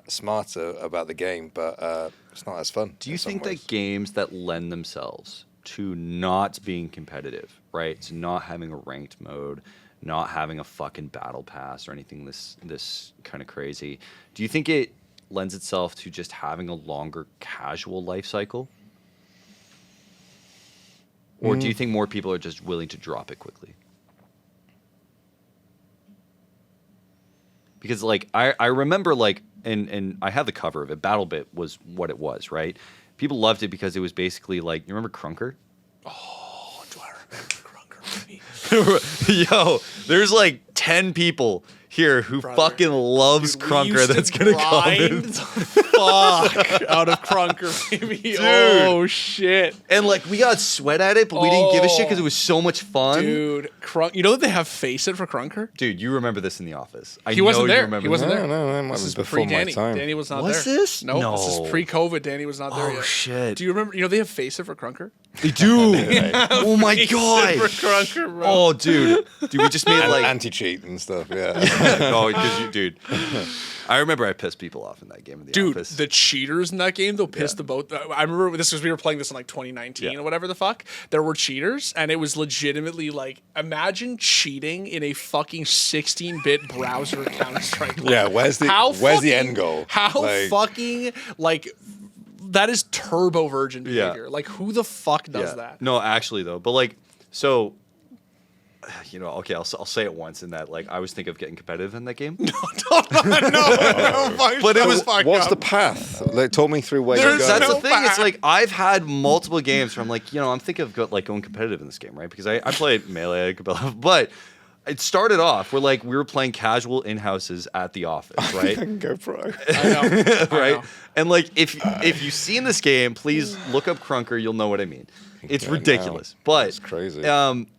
C: smarter about the game, but it's not as fun.
A: Do you think that games that lend themselves to not being competitive, right, to not having a ranked mode, not having a fucking battle pass or anything this kind of crazy, do you think it lends itself to just having a longer casual life cycle? Or do you think more people are just willing to drop it quickly? Because like I remember like and I have the cover of it. BattleBit was what it was, right? People loved it because it was basically like, you remember Crunker?
B: Oh, do I remember Crunker? Maybe.
A: Yo, there's like 10 people here who fucking loves Crunker that's gonna come in.
B: Fuck out of Crunker, baby.
A: Dude.
B: Oh shit.
A: And like we got sweat at it, but we didn't give a shit because it was so much fun.
B: Dude, you know that they have Face It for Crunker?
A: Dude, you remember this in the office.
B: He wasn't there.
A: You
B: He wasn't there.
C: No, that
B: This
C: was
B: is
C: before my
B: pre-Danny.
C: time.
B: Danny was not
A: Was
B: there.
A: this?
B: No,
A: No.
B: this is pre-COVID. Danny was not there yet.
A: Oh shit.
B: Do you remember? You know they have Face It for Crunker?
A: They do. Oh my
B: Face It
A: god.
B: for Crunker, bro.
A: Oh dude. Dude, we just made like
C: anti-cheat and stuff, yeah.
A: oh, because you, dude. I remember I pissed people off in that game in the
B: Dude,
A: office.
B: the cheaters in that game, they'll piss the boat. I remember this because we were playing this in like 2019 or whatever the fuck. There were cheaters, and it was legitimately like, imagine cheating in a fucking 16-bit browser Counter-Strike.
C: Yeah, where's the end goal?
B: How fucking like that is turbo virgin behavior. Like who the fuck does that?
A: No, actually though, but like so. You know, okay, I'll say it once in that, like, I was thinking of getting competitive in that game.
B: No,
A: but it was.
C: What's the path? Like, talk me through where you go.
A: That's the thing. It's like I've had multiple games where I'm like, I'm thinking of going competitive in this game, right? Because I played Melee, but it started off where like we were playing casual in-houses at the office, right?
C: I can go pro.
B: I know.
A: Right? And like if you've seen this game, please look up Crunker. You'll know what I mean. It's ridiculous, but
C: it's crazy.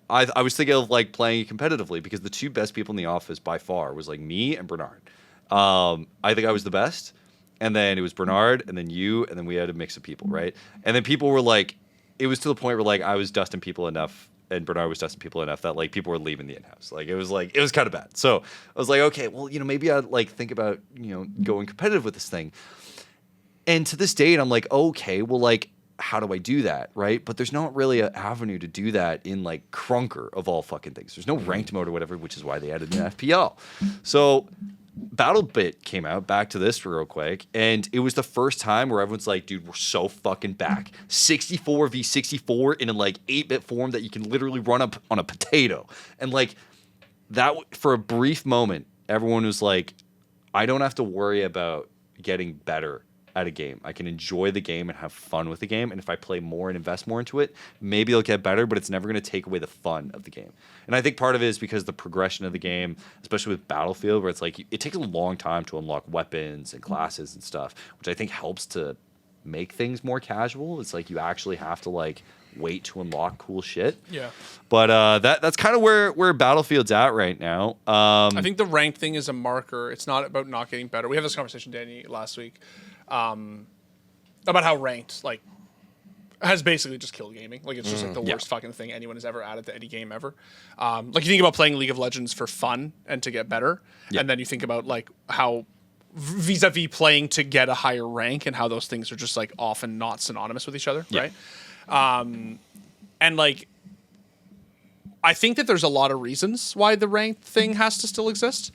A: I was thinking of like playing it competitively because the two best people in the office by far was like me and Bernard. I think I was the best, and then it was Bernard, and then you, and then we had a mix of people, right? And then people were like, it was to the point where like I was dusting people enough, and Bernard was dusting people enough that like people were leaving the in-house. Like it was kind of bad. So I was like, okay, well, maybe I'd like think about going competitive with this thing. And to this date, I'm like, okay, well, like, how do I do that, right? But there's not really an avenue to do that in like Krunker of all fucking things. There's no ranked mode or whatever, which is why they added an FPL. So BattleBit came out, back to this real quick, and it was the first time where everyone's like, dude, we're so fucking back. 64 v 64 in a like 8-bit form that you can literally run up on a potato. And like that, for a brief moment, everyone was like, I don't have to worry about getting better at a game. I can enjoy the game and have fun with the game, and if I play more and invest more into it, maybe it'll get better, but it's never going to take away the fun of the game. And I think part of it is because the progression of the game, especially with Battlefield, where it's like it takes a long time to unlock weapons and classes and stuff, which I think helps to make things more casual. It's like you actually have to like wait to unlock cool shit.
B: Yeah.
A: But that's kind of where Battlefield's at right now.
B: I think the ranked thing is a marker. It's not about not getting better. We had this conversation, Danny, last week. About how ranked like has basically just killed gaming. Like it's just like the worst fucking thing anyone has ever added to any game ever. Like you think about playing League of Legends for fun and to get better, and then you think about like how vis-a-vis playing to get a higher rank and how those things are just like often not synonymous with each other, right? And like I think that there's a lot of reasons why the ranked thing has to still exist.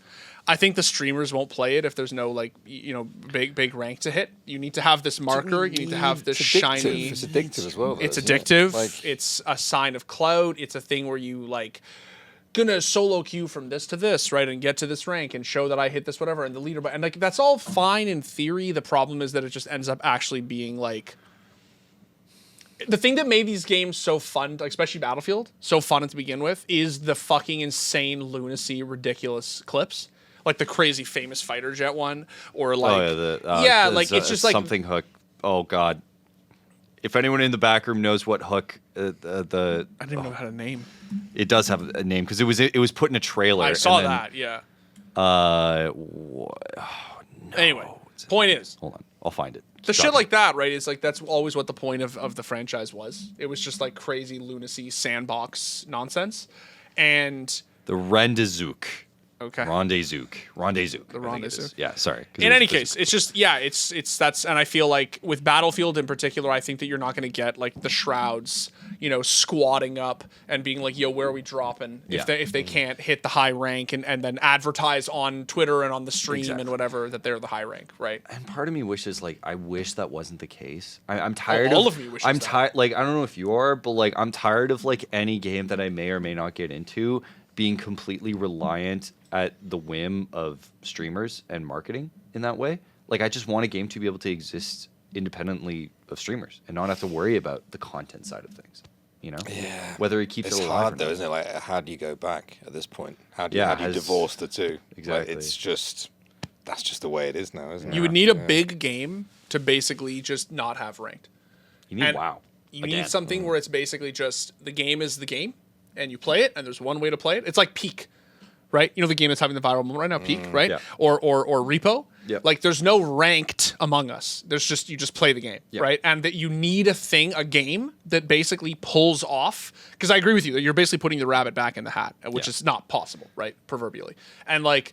B: I think the streamers won't play it if there's no like big rank to hit. You need to have this marker. You need to have this shiny.
C: It's addictive as well. Though,
B: it's addictive.
C: Like,
B: it's a sign of clout. It's a thing where you like gonna solo queue from this to this, right, and get to this rank and show that I hit this whatever and the leader. And like that's all fine in theory. The problem is that it just ends up actually being like the thing that made these games so fun, like especially Battlefield, so fun to begin with, is the fucking insane lunacy, ridiculous clips. Like the crazy famous fighter jet one, or like like it's just like
A: something hook. Oh god, if anyone in the back room knows what hook,
B: I didn't even know how to name.
A: It does have a name because it was put in a trailer.
B: I saw that. Yeah.
A: No.
B: Anyway, point is,
A: hold on, I'll find it.
B: The shit like that, right? Is like that's always what the point of the franchise was. It was just like crazy lunacy sandbox nonsense, and
A: the Rendezvous.
B: Okay.
A: Rendezvous.
B: The Rendezvous.
A: Yeah, sorry.
B: In any case, it's just it's that's, and I feel like with Battlefield in particular, I think that you're not going to get like the Shrouds, squatting up and being like, "Yo, where are we dropping?" If they can't hit the high rank and then advertise on Twitter and on the stream and whatever that they're the high rank, right?
A: And part of me wishes like I wish that wasn't the case. I'm tired.
B: All of me wishes.
A: I'm tired. Like I don't know if you are, but like I'm tired of like any game that I may or may not get into being completely reliant at the whim of streamers and marketing in that way. Like I just want a game to be able to exist independently of streamers and not have to worry about the content side of things.
C: Yeah.
A: Whether it keeps
C: it's
A: it alive.
C: hard though, isn't it? Like how do you go back at this point? How do you divorce the two?
A: Exactly.
C: Like, that's just the way it is now, isn't it?
B: You would need a big game to basically just not have ranked.
A: You need WoW.
B: You need something where it's basically just the game is the game and you play it and there's one way to play it. It's like Peak. Right, the game that's having the viral moment right now, Peak, right?
A: Yeah.
B: Or Repo.
A: Yeah.
B: Like, there's no ranked among us. There's just you just play the game, right? And that you need a game that basically pulls off. Because I agree with you that you're basically putting the rabbit back in the hat, which is not possible, right? Proverbially, and like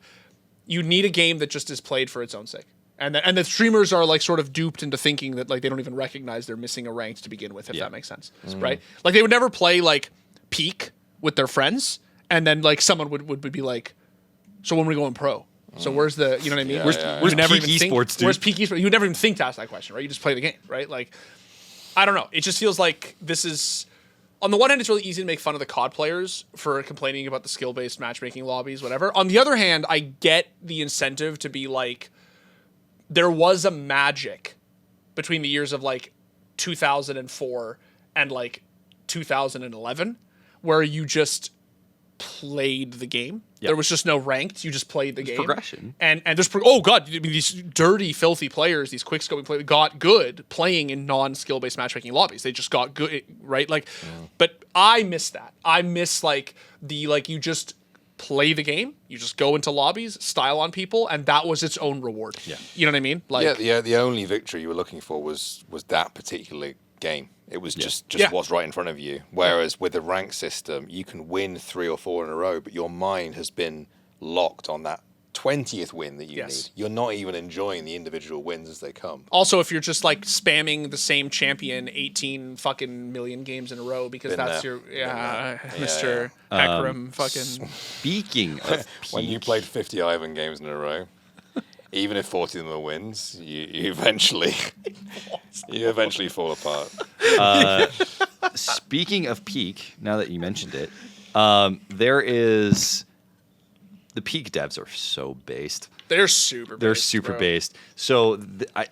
B: you need a game that just is played for its own sake. And the streamers are like sort of duped into thinking that like they don't even recognize they're missing a rank to begin with, if that makes sense, right? Like they would never play like Peak with their friends. And then, like, someone would be like, so when are we going pro? So where's the, you know what I mean?
A: Where's
B: never
A: Peak
B: even
A: esports, dude?
B: Where's Peak esports? You would never even think to ask that question, right? You just play the game, right? Like, I don't know. It just feels like this is, on the one hand, it's really easy to make fun of the COD players for complaining about the skill-based matchmaking lobbies, whatever. On the other hand, I get the incentive to be like, there was a magic between the years of, like, 2004 and, like, 2011 where you just played the game. There was just no ranked. You just played the game.
A: Progression.
B: And there's oh god, these dirty, filthy players, these quick scoping players got good playing in non-skill based matchmaking lobbies. They just got good, right? Like, but I miss that. I miss like the you just play the game. You just go into lobbies, style on people, and that was its own reward.
A: Yeah.
B: You know what I mean? Like,
C: the only victory you were looking for was that particular game. It was just what's right in front of you. Whereas with the rank system, you can win 3 or 4 in a row, but your mind has been locked on that 20th win that you need. You're not even enjoying the individual wins as they come.
B: Also, if you're just like spamming the same champion 18 fucking million games in a row because that's your Mr. Heckram fucking.
A: Speaking of
C: when you played 50 Ivan games in a row, even if 40 of them are wins, you eventually fall apart.
A: Speaking of Peak, now that you mentioned it, there is. The Peak devs are so based.
B: They're super
A: based. So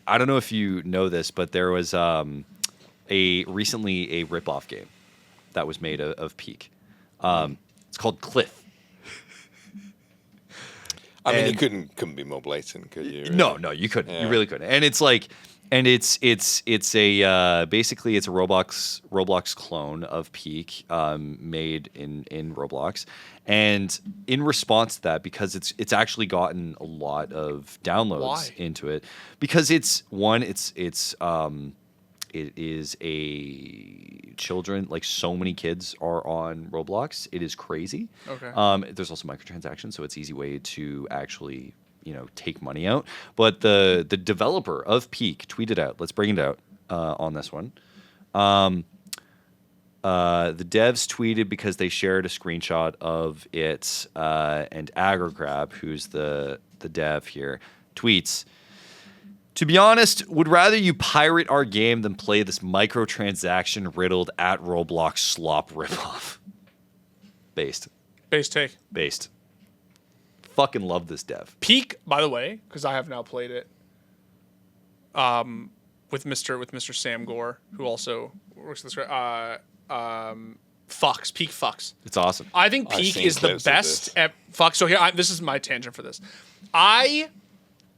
A: I don't know if you know this, but there was recently a Ripoff game that was made of Peak. It's called Cliff.
C: I mean, you couldn't be more blatant, could you? Really?
A: No, you couldn't. Yeah. You really couldn't. And it's like, it's a basically it's a Roblox clone of Peak, made in Roblox. And in response to that, because it's actually gotten a lot of downloads into it, because it is a children, like so many kids are on Roblox. It is crazy.
B: Okay.
A: There's also microtransactions, so it's an easy way to actually take money out. But the developer of Peak tweeted out. Let's bring it out on this one. The devs tweeted because they shared a screenshot of it, and AgriGrab, who's the dev here, tweets, "To be honest, would rather you pirate our game than play this microtransaction-riddled at Roblox slop ripoff." Based.
B: Base take.
A: Based. Fucking love this dev.
B: Peak, by the way, because I have now played it with Mr. Sam Gore, who also works with this Peak fucks.
A: It's awesome.
B: I think Peak is the best at fuck. So here, this is my tangent for this. I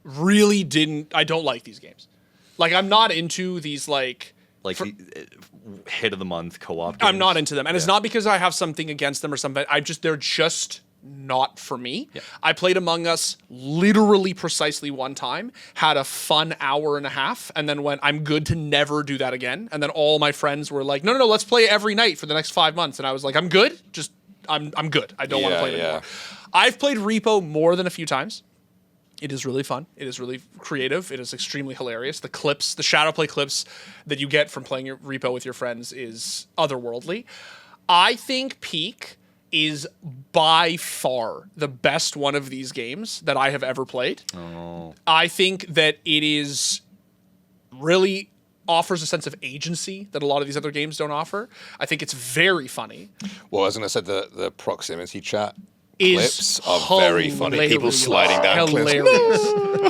B: really don't like these games. Like, I'm not into these the
A: hit of the month co-op games.
B: I'm not into them. And it's not because I have something against them or something. They're just not for me.
A: Yeah.
B: I played Among Us literally precisely one time, had a fun hour and a half, and then went, I'm good to never do that again. And then all my friends were like, no, let's play every night for the next 5 months. And I was like, I'm good. I'm good. I don't want to play it anymore. I've played Repo more than a few times. It is really fun. It is really creative. It is extremely hilarious. The Shadowplay clips that you get from playing your Repo with your friends is otherworldly. I think Peak is by far the best one of these games that I have ever played.
A: Oh.
B: I think that it is really offers a sense of agency that a lot of these other games don't offer. I think it's very funny.
C: Well, I was going to say the proximity chat
B: clips
C: are very funny. People sliding down cliffs.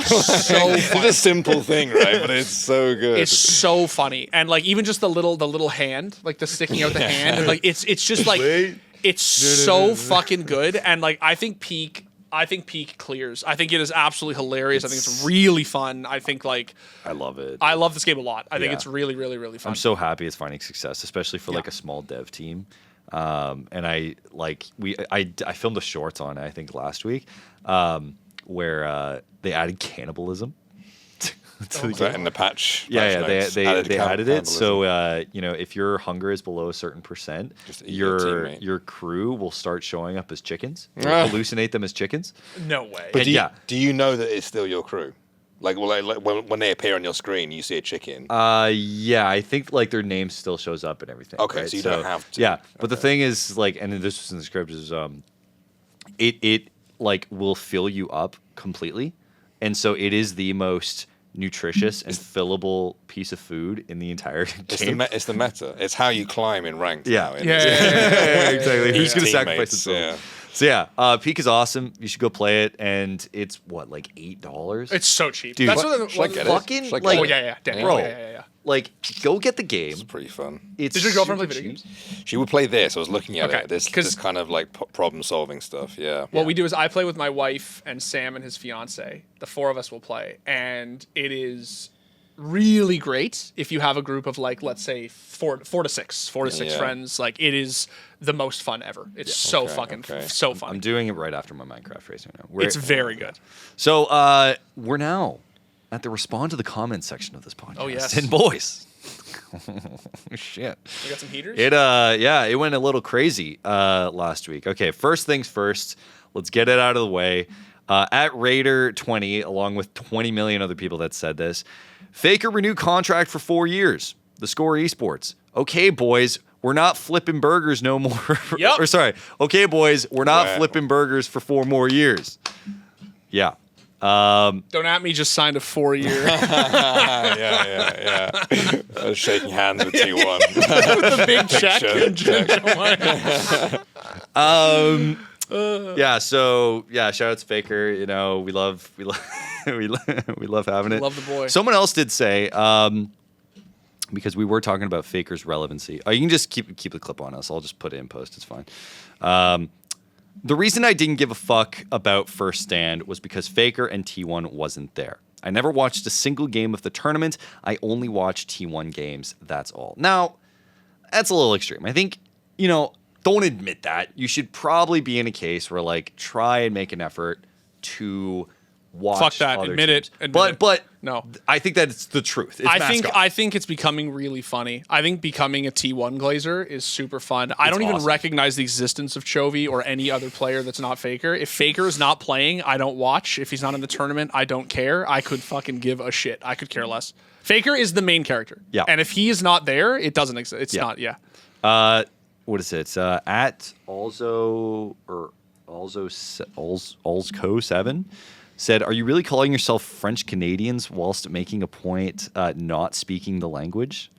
B: So funny.
C: It's a simple thing, right? But it's so good.
B: It's so funny. And even just the little hand, the sticking out the hand, and it's just it's so fucking good. And I think Peak clears. I think it is absolutely hilarious. I think it's really fun. I think
A: I love it.
B: I love this game a lot. I think it's really, really, really fun.
A: I'm so happy it's finding success, especially for a small dev team. And I filmed a short on it, I think last week, where they added cannibalism to the game.
C: In the patch.
A: Yeah, they added it. So if your hunger is below a certain percent, your crew will start showing up as chickens. Hallucinate them as chickens.
B: No way.
C: But do you know that it's still your crew? When they appear on your screen, you see a chicken.
A: Yeah, I think their name still shows up and everything.
C: Okay,
A: right?
C: so you don't have to.
A: Yeah, but the thing is, and this was in the script, is it will fill you up completely, and so it is the most nutritious and fillable piece of food in the entire game.
C: It's the meta. It's how you climb in ranked.
A: Yeah,
C: now,
A: exactly. Who's gonna sacrifice himself?
C: Yeah.
A: So Peak is awesome. You should go play it, and it's $8?
B: It's so cheap.
A: Dude,
B: that's
A: fucking
B: Oh yeah, damn.
A: bro.
B: Yeah.
A: Go get the game.
C: It's pretty fun.
B: Did your girlfriend play video games?
C: She would play this. I was looking at
B: Okay,
C: it. This kind of problem solving stuff. Yeah.
B: What we do is I play with my wife and Sam and his fiance. The 4 of us will play, and it is really great if you have a group of like, let's say four to six
C: Yeah.
B: friends. Like it is the most fun ever. It's so fucking so fun.
A: I'm doing it right after my Minecraft race right now.
B: It's very good.
A: So we're now at the respond to the comments section of this podcast.
B: Oh, yes.
A: And boys. Shit.
B: We got some heaters.
A: It went a little crazy last week. Okay, first things first. Let's get it out of the way. At Raider20, along with 20 million other people that said this, Faker renewed contract for 4 years. theScore esports. Okay, boys, we're not flipping burgers no more.
B: Yep.
A: Or sorry. Okay, boys, we're not
C: Wow.
A: flipping burgers for 4 more years. Yeah.
B: Don't at me just signed a 4-year
C: yeah. I was shaking hands with T1.
B: with a big check.
A: Shout out to Faker. You know, we love we love having it.
B: Love the boy.
A: Someone else did say, because we were talking about Faker's relevancy. You can just keep the clip on us. I'll just put it in post. It's fine. The reason I didn't give a fuck about First Stand was because Faker and T1 wasn't there. I never watched a single game of the tournament. I only watched T1 games. That's all. Now, that's a little extreme. I think, don't admit that. You should probably be in a case where, like, try and make an effort to watch.
B: Fuck that.
A: Other
B: Admit
A: teams.
B: it.
A: But
B: no.
A: I think that it's the truth. It's
B: I think it's becoming really funny. I think becoming a T1 Glazer is super fun. I don't even
A: awesome.
B: recognize the existence of Chovy or any other player that's not Faker. If Faker is not playing, I don't watch. If he's not in the tournament, I don't care. I could fucking give a shit. I could care less. Faker is the main character.
A: Yeah.
B: And if he is not there, it doesn't exist. It's not,
A: What is it? At Alzco7 said, "Are you really calling yourself French Canadians whilst making a point not speaking the language?"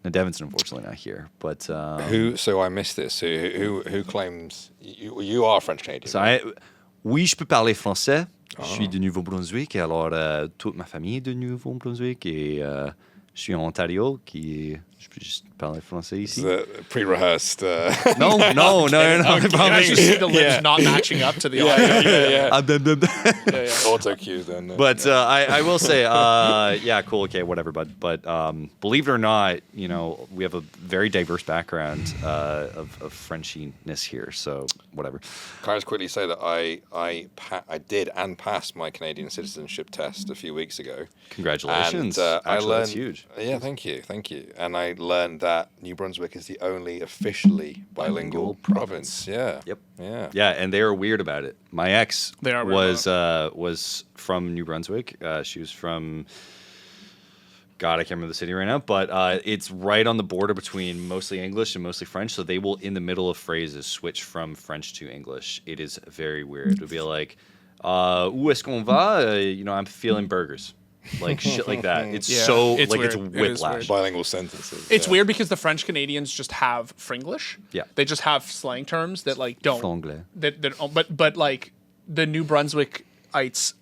A: Now, Devin's unfortunately not here, but
C: Who? So I missed this. Who claims you are French Canadian?
A: so oui, je peux parler français. Je suis de Nouveau-Brunswick, alors toute ma famille est de Nouveau-Brunswick et je suis en Ontario, je peux juste parler français ici.
C: The pre-rehearsed.
A: No.
B: I just see the lips not matching up to the audio.
C: Auto cue then.
A: But I will say, cool, okay, whatever. But believe it or not, we have a very diverse background of Frenchiness here. So whatever.
C: Can I just quickly say that I did and passed my Canadian citizenship test a few weeks ago.
A: Congratulations!
C: And,
A: Actually, that's huge.
C: Yeah, thank you. And I learned that New Brunswick is the only officially bilingual province. Yeah.
A: Yep.
C: Yeah.
A: Yeah, and they are weird about it. My ex
B: They are weird
A: was from New Brunswick. She was from, God, I can't remember the city right now, but it's right on the border between mostly English and mostly French. So they will, in the middle of phrases, switch from French to English. It is very weird. It'll be like, "Où est-ce qu'on va?" I'm feeling burgers. Like shit like that. It's
B: Yeah,
A: so
B: it's
A: like
B: weird.
A: it's
B: It is
A: whiplash.
B: weird.
C: Bilingual sentences.
B: It's
C: yeah.
B: weird because the French Canadians just have Fringlish.
A: Yeah.
B: They just have slang terms that like don't.
A: Franglais.
B: But like the New Brunswickites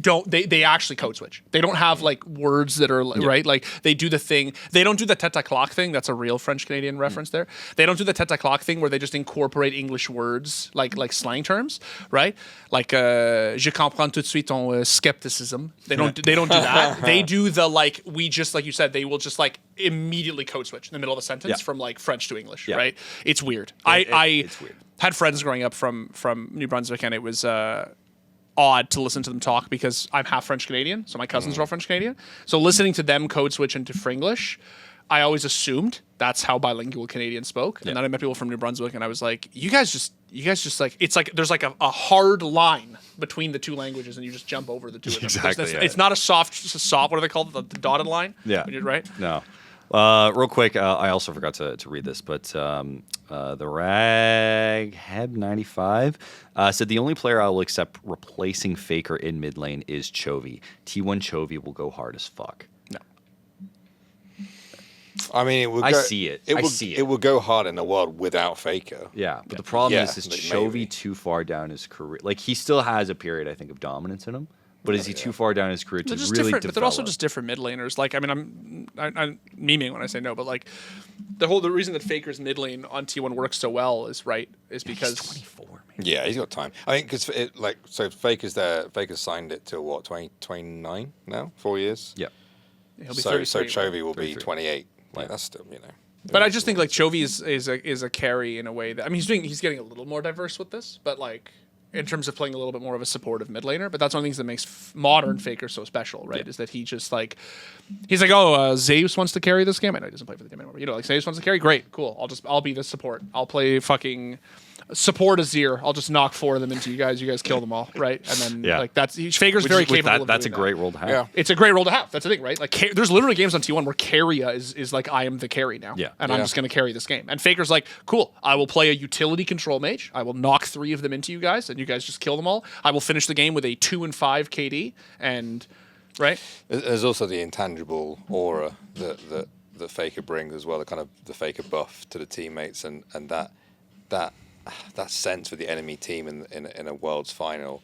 B: don't they actually code switch. They don't have like words that are right. Like they do the thing. They don't do the tête à claque thing. That's a real French Canadian reference there. They don't do the tête à claque thing where they just incorporate English words like slang terms, right? Like je comprends tout de suite ton skepticism. They don't do that. They do the like we just like you said. They will just like immediately code switch in the middle of a sentence from like French to English, right? It's weird.
A: It's weird.
B: Had friends growing up from New Brunswick, and it was odd to listen to them talk because I'm half French Canadian, so my cousins are all French Canadian. So listening to them code switch into Fringlish, I always assumed that's how bilingual Canadians spoke. And then I met people from New Brunswick, and I was like, you guys just like it's like there's like a hard line between the two languages, and you just jump over the two of them.
A: Exactly,
B: It's not a soft. What do they call it? The dotted line.
A: Yeah.
B: Right.
A: No. Real quick, I also forgot to read this, but the Ragheb95 said the only player I will accept replacing Faker in mid lane is Chovy. T1 Chovy will go hard as fuck.
B: No.
C: I mean, it would.
A: I
C: go,
A: see it.
C: It
A: I
C: would,
A: see it.
C: It would go hard in a world without Faker.
A: Yeah, but the problem is
C: like,
A: Chovy
C: maybe.
A: too far down his career. Like he still has a period, I think, of dominance in him. But is he too far down his career to
B: They're just
A: really
B: different,
A: develop?
B: but they're also just different mid laners. Like, I mean, I'm memeing when I say no, but like, the reason that Faker's mid lane on T1 works so well is because
A: He's 24, man.
C: Yeah, he's got time. I think because Faker's there. Faker's signed it till what 2029 now, 4 years.
A: Yeah.
B: He'll be
C: So
B: 33.
C: Chovy will be
A: 33.
C: 28. Like that's still, you know.
B: But I just think like Chovy is a carry in a way that I mean he's getting a little more diverse with this, but like in terms of playing a little bit more of a supportive mid laner. But that's one of the things that makes modern Faker so special, right? Is that he just like he's like, oh, Zeus wants to carry this game. I know he doesn't play for the team anymore. But, you know, like Zeus wants to carry. Great, cool. I'll be the support. I'll play fucking support Azir. I'll just knock 4 of them into you guys. You guys kill them all, right? And then like Faker's very capable.
A: That's a
B: of
A: great
B: doing
A: role to have.
C: Yeah.
B: It's a great role to have. That's the thing, right? Like, there's literally games on T1 where Carria is like, I am the carry now.
A: Yeah.
B: And I'm just going to carry this game. And Faker's like, cool, I will play a utility control mage. I will knock 3 of them into you guys, and you guys just kill them all. I will finish the game with a 2 and 5 KD, and, right?
C: There's also the intangible aura that Faker brings as well, the kind of the Faker buff to the teammates, and that sense for the enemy team in a Worlds final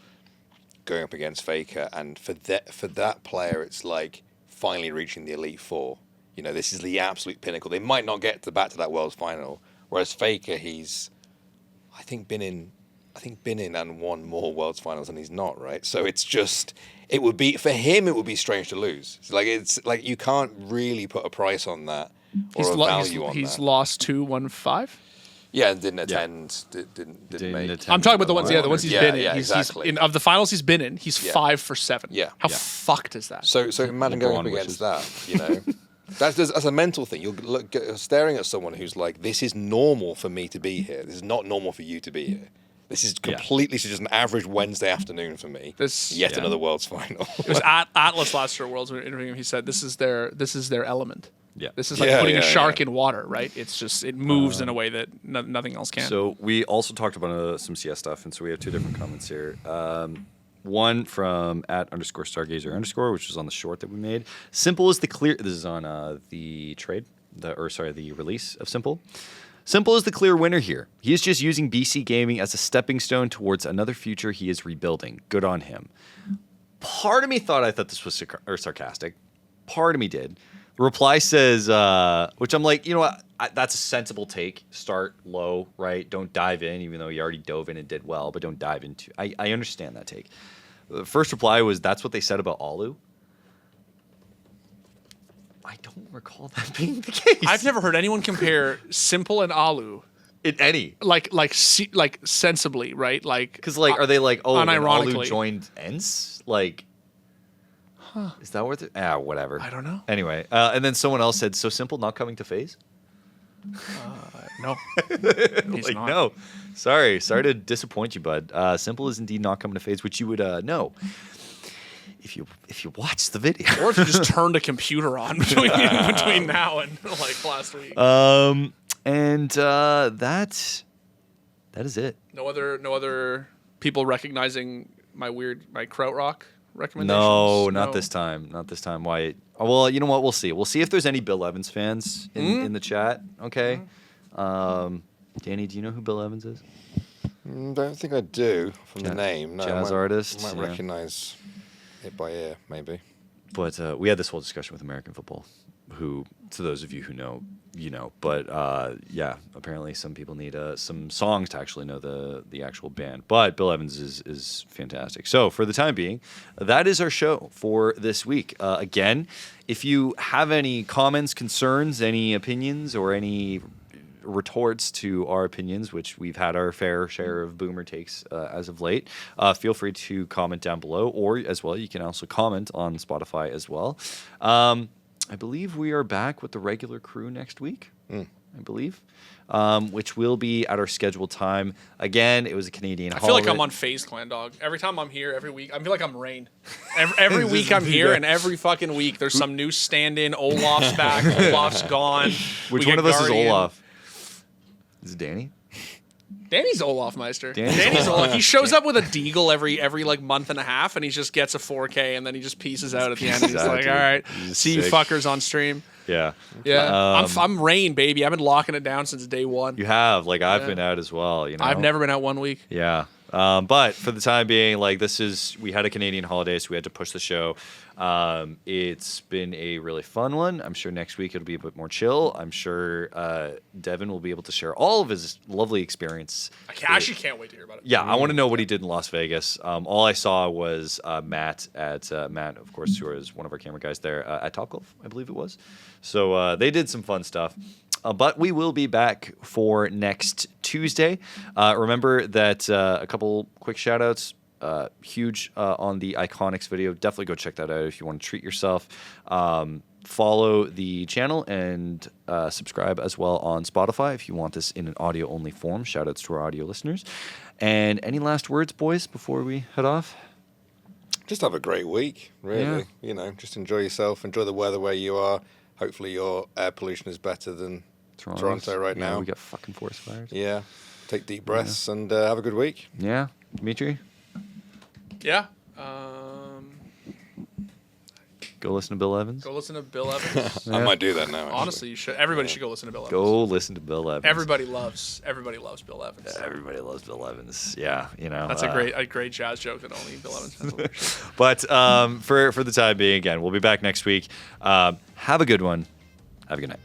C: going up against Faker, and for that player, it's like finally reaching the Elite Four. You know, this is the absolute pinnacle. They might not get back to that Worlds final, whereas Faker, he's I think been in and won more Worlds finals than he's not, right? So it's just it would be strange to lose. It's like you can't really put a price on that or a value on that.
B: He's lost 2-1-5.
C: Yeah, and didn't attend. Didn't make.
A: attend
B: I'm talking about the ones he's been in.
C: Yeah,
B: He's
C: exactly.
B: of the finals he's been in, he's 5 for 7.
C: Yeah.
B: How
C: Yeah.
B: fucked is that?
C: So imagine going up
A: LeBron
C: against
A: wishes.
C: that. You know, that's a mental thing. You're staring at someone who's like, this is normal for me to be here. This is not normal for you to be here. This is completely just an average Wednesday afternoon for me. Yet another Worlds final.
B: It was Atlas last year at Worlds when interviewing him. He said, "This is their element.
A: Yeah.
B: This is like putting a shark in water, right? It's just it moves in a way that nothing else can."
A: So we also talked about some CS stuff, and so we have 2 different comments here. One from @_stargazer_, which is on the short that we made. Simple is the clear. This is on the the release of Simple. Simple is the clear winner here. He is just using BC Gaming as a stepping stone towards another future he is rebuilding. Good on him. Part of me thought this was sarcastic. Part of me did. The reply says, which I'm like, you know what? That's a sensible take. Start low, right? Don't dive in, even though you already dove in and did well, but don't dive into. I understand that take. The first reply was, that's what they said about Alu. I don't recall that being the case.
B: I've never heard anyone compare Simple and Alu
A: in any
B: like sensibly, right? Like
A: because are they like when
B: unironically
A: Alu joined ENCE? Like, is that worth it? Whatever.
B: I don't know.
A: Anyway, and then someone else said, "So Simple not coming to FaZe?"
B: No, he's
A: like
B: not.
A: no. Sorry to disappoint you, bud. Simple is indeed not coming to FaZe, which you would know if you watch the video,
B: or if you just turned a computer on between now and like last week.
A: And that is it.
B: No other people recognizing my krautrock recommendations.
A: No, not this time. Not this time. Why? Well, you know what? We'll see. We'll see if there's any Bill Evans fans in the chat. Okay. Danny, do you know who Bill Evans is?
C: Don't think I do from the name. No,
A: jazz artist.
C: I might recognize it by ear, maybe.
A: But we had this whole discussion with American football, who, to those of you who know, you know. But yeah, apparently some people need some songs to actually know the actual band. But Bill Evans is fantastic. So for the time being, that is our show for this week. Again, if you have any comments, concerns, any opinions, or any retorts to our opinions, which we've had our fair share of boomer takes as of late, feel free to comment down below, or as well, you can also comment on Spotify as well. I believe we are back with the regular crew next week. I believe, which will be at our scheduled time. Again, it was a Canadian holiday.
B: I feel like I'm on FaZe Clan, dog. Every time I'm here, every week, I feel like I'm Rain. Every week I'm here, and every fucking week there's some new stand-in. Olaf's back. Olaf's gone.
A: Which
B: We
A: one
B: get
A: of us
B: Guardian.
A: is Olaf? Is it Danny?
B: Danny's Olaf Meister.
A: Danny's
B: Olaf. He shows up with a deagle every like month and a half, and he just gets a 4K, and then he just pieces out at the end. He's
A: out,
B: like,
A: dude.
B: all right,
A: He's
B: see you
A: sick.
B: fuckers on stream.
A: Yeah.
B: Yeah, I'm Rain, baby. I've been locking it down since day one.
A: You have. Like, I've been out as well, you know?
B: I've never been out 1 week.
A: Yeah. But for the time being, like we had a Canadian holiday, so we had to push the show. It's been a really fun one. I'm sure next week it'll be a bit more chill. I'm sure Devin will be able to share all of his lovely experience.
B: I actually can't wait to hear about it.
A: Yeah, I want to know what he did in Las Vegas. All I saw was Matt, of course, who is one of our camera guys there at Topgolf, I believe it was. So they did some fun stuff. But we will be back for next Tuesday. Remember that a couple quick shout outs. Huge on the Iconics video. Definitely go check that out if you want to treat yourself. Follow the channel and subscribe as well on Spotify if you want this in an audio only form. Shout outs to our audio listeners. And any last words, boys, before we head off?
C: Just have a great week, really.
A: Yeah.
C: Just enjoy yourself. Enjoy the weather where you are. Hopefully your air pollution is better than Toronto right now.
A: We got fucking forest fires.
C: Yeah. Take deep breaths and have a good week.
A: Yeah. Dimitri?
B: Yeah.
A: Go listen to Bill Evans.
B: Go listen to Bill Evans.
C: I might do that now. Actually.
B: Honestly, you should. Everybody should go listen to Bill Evans.
A: Go listen to Bill Evans.
B: Everybody loves Bill Evans.
A: Everybody loves Bill Evans. Yeah,
B: That's a great jazz joke that only Bill Evans has.
A: But for the time being, again, we'll be back next week. Have a good one. Have a good night.